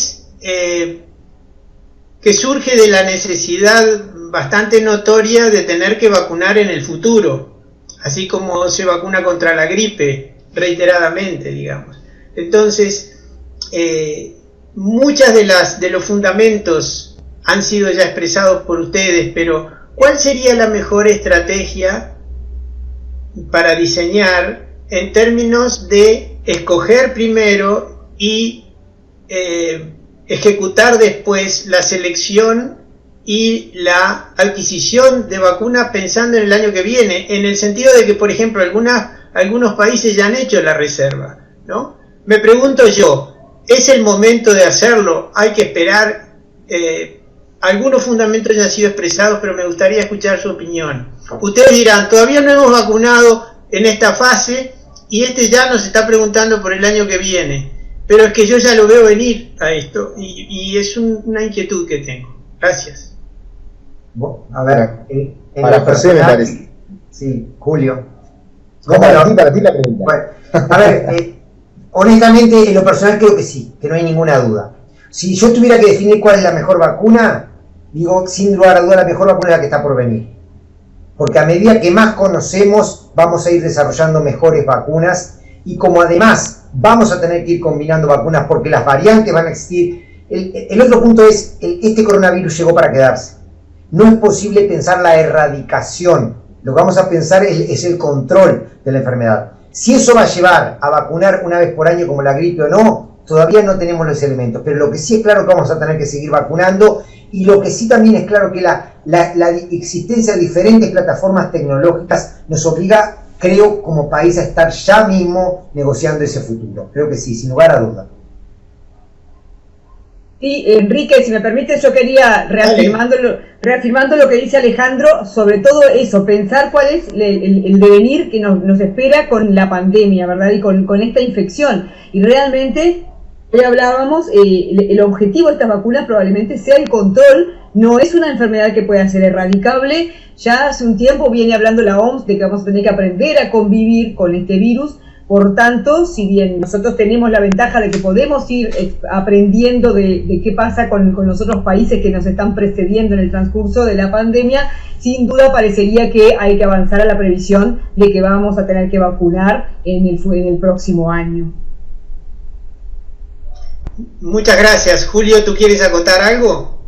surge de la necesidad bastante notoria de tener que vacunar en el futuro, así como se vacuna contra la gripe reiteradamente, digamos. Entonces, muchas de los fundamentos han sido ya expresados por ustedes, pero ¿cuál sería la mejor estrategia para diseñar en términos de escoger primero y ejecutar después la selección y la adquisición de vacunas pensando en el año que viene, en el sentido de que, por ejemplo, algunos países ya han hecho la reserva, ¿no? Me pregunto yo, ¿es el momento de hacerlo? ¿Hay que esperar? Algunos fundamentos ya han sido expresados, pero me gustaría escuchar su opinión. Ustedes dirán, todavía no hemos vacunado en esta fase y ya nos está preguntando por el año que viene, pero es que yo ya lo veo venir a esto y es una inquietud que tengo. Gracias. A ver, para José me parece. Sí, Julio. Para ti la pregunta. Bueno, a ver, honestamente en lo personal creo que sí, que no hay ninguna duda. Si yo tuviera que definir cuál es la mejor vacuna, digo, sin lugar a duda la mejor vacuna es la que está por venir. Porque a medida que más conocemos, vamos a ir desarrollando mejores vacunas y como además vamos a tener que ir combinando vacunas porque las variantes van a existir. El otro punto es, este coronavirus llegó para quedarse. No es posible pensar la erradicación. Lo que vamos a pensar es el control de la enfermedad. Si eso va a llevar a vacunar una vez por año como la gripe o no, todavía no tenemos los elementos. Pero lo que sí es claro que vamos a tener que seguir vacunando y lo que sí también es claro que la existencia de diferentes plataformas tecnológicas nos obliga, creo, como país a estar ya mismo negociando ese futuro. Creo que sí, sin lugar a duda. Sí, Enrique, si me permites, yo quería, reafirmando lo que dice Alejandro, sobre todo eso, pensar cuál es el devenir que nos espera con la pandemia, ¿verdad? Y con esta infección. Y realmente hoy hablábamos, el objetivo de estas vacunas probablemente sea el control. No es una enfermedad que pueda ser erradicable. Ya hace un tiempo viene hablando la OMS de que vamos a tener que aprender a convivir con este virus. Por tanto, si bien nosotros tenemos la ventaja de que podemos ir aprendiendo de qué pasa con los otros países que nos están precediendo en el transcurso de la pandemia, sin duda parecería que hay que avanzar a la previsión de que vamos a tener que vacunar en el próximo año. Muchas gracias. Julio, ¿tú quieres acotar algo?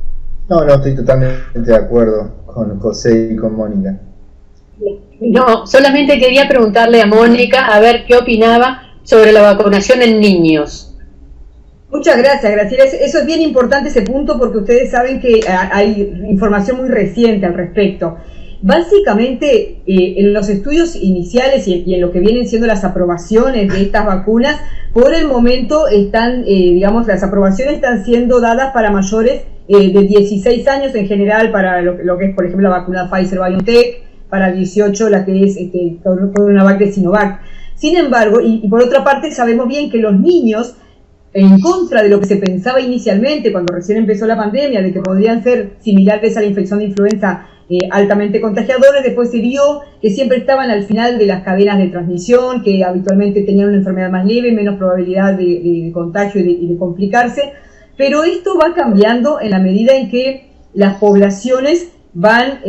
No, estoy totalmente de acuerdo con José y con Mónica. No, solamente quería preguntarle a Mónica a ver qué opinaba sobre la vacunación en niños. Muchas gracias, Graciela. Eso es bien importante, ese punto, porque ustedes saben que hay información muy reciente al respecto. Básicamente, en los estudios iniciales y en lo que vienen siendo las aprobaciones de estas vacunas, por el momento están, las aprobaciones están siendo dadas para mayores de 16 años en general, para lo que es, por ejemplo, la vacuna Pfizer-BioNTech, para 18 la que es CoronaVac de Sinovac. Sin embargo, y por otra parte, sabemos bien que los niños, en contra de lo que se pensaba inicialmente cuando recién empezó la pandemia, de que podrían ser similares a la infección de influenza altamente contagiadores, después se vio que siempre estaban al final de las cadenas de transmisión, que habitualmente tenían una enfermedad más leve, menos probabilidad de contagio y de complicarse, pero esto va cambiando en la medida en que las poblaciones van,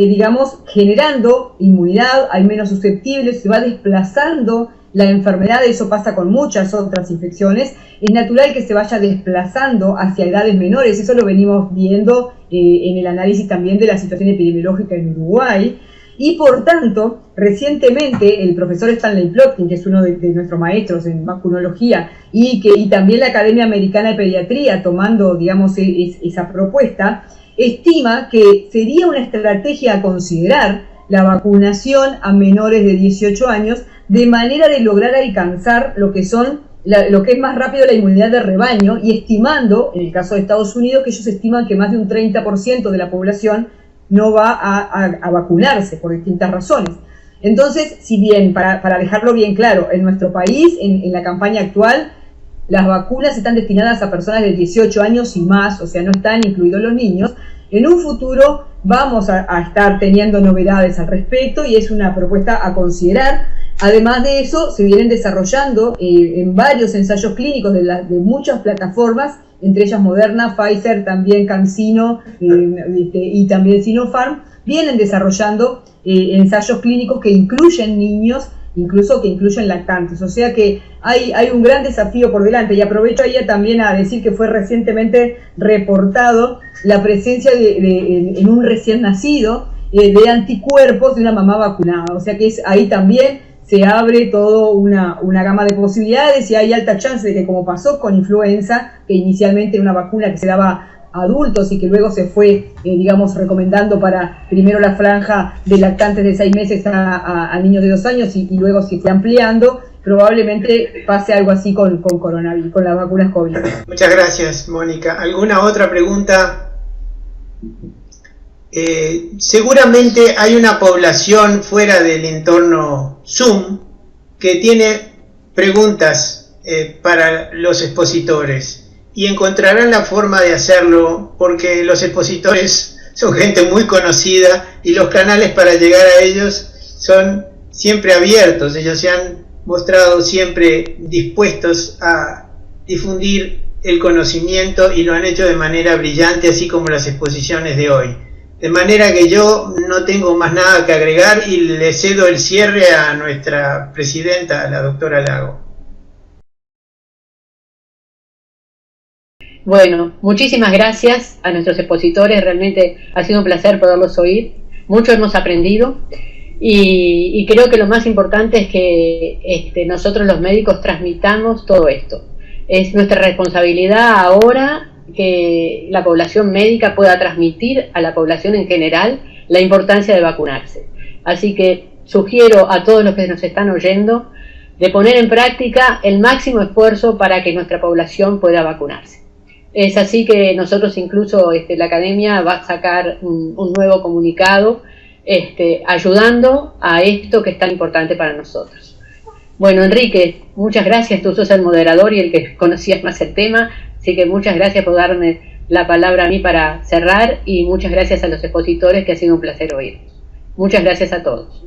generando inmunidad, hay menos susceptibles, se va desplazando la enfermedad. Eso pasa con muchas otras infecciones. Es natural que se vaya desplazando hacia edades menores, eso lo venimos viendo en el análisis también de la situación epidemiológica en Uruguay, y por tanto, recientemente el profesor Stanley Plotkin, que es uno de nuestros maestros en vacunología, y también la Academia Americana de Pediatría, tomando, esa propuesta, estima que sería una estrategia a considerar la vacunación a menores de 18 años, de manera de lograr alcanzar lo que es más rápido la inmunidad de rebaño, y estimando, en el caso de Estados Unidos, que ellos estiman que más de un 30% de la población no va a vacunarse por distintas razones. Entonces, si bien, para dejarlo bien claro, en nuestro país, en la campaña actual, las vacunas están destinadas a personas de 18 años y más, o sea, no están incluidos los niños. En un futuro vamos a estar teniendo novedades al respecto y es una propuesta a considerar. Además de eso, se vienen desarrollando en varios ensayos clínicos de muchas plataformas, entre ellas Moderna, Pfizer, también CanSino y también Sinopharm, vienen desarrollando ensayos clínicos que incluyen niños, incluso que incluyen lactantes. O sea que hay un gran desafío por delante, y aprovecho ahí también a decir que fue recientemente reportado la presencia en un recién nacido de anticuerpos de una mamá vacunada. O sea que ahí también se abre toda una gama de posibilidades, y hay alta chance de que, como pasó con influenza, que inicialmente era una vacuna que se daba a adultos y que luego se fue, recomendando para primero la franja de lactantes de 6 meses a niños de 2 años y luego se fue ampliando, probablemente pase algo así con coronavirus, con las vacunas COVID. Muchas gracias, Mónica. ¿Alguna otra pregunta? Seguramente hay una población fuera del entorno Zoom que tiene preguntas para los expositores, y encontrarán la forma de hacerlo, porque los expositores son gente muy conocida y los canales para llegar a ellos son siempre abiertos. Ellos se han mostrado siempre dispuestos a difundir el conocimiento y lo han hecho de manera brillante, así como las exposiciones de hoy. De manera que yo no tengo más nada que agregar y le cedo el cierre a nuestra presidenta, a la doctora Lago. Bueno, muchísimas gracias a nuestros expositores, realmente ha sido un placer poderlos oír, mucho hemos aprendido, y creo que lo más importante es que nosotros los médicos transmitamos todo esto. Es nuestra responsabilidad ahora que la población médica pueda transmitir a la población en general la importancia de vacunarse. Así que sugiero a todos los que nos están oyendo de poner en práctica el máximo esfuerzo para que nuestra población pueda vacunarse. Es así que nosotros incluso la Academia va a sacar un nuevo comunicado ayudando a esto que es tan importante para nosotros. Bueno, Enrique, muchas gracias, tú sos el moderador y el que conocías más el tema, Así que muchas gracias por darme la palabra a mí para cerrar y muchas gracias a los expositores, que ha sido un placer oír. Muchas gracias a todos.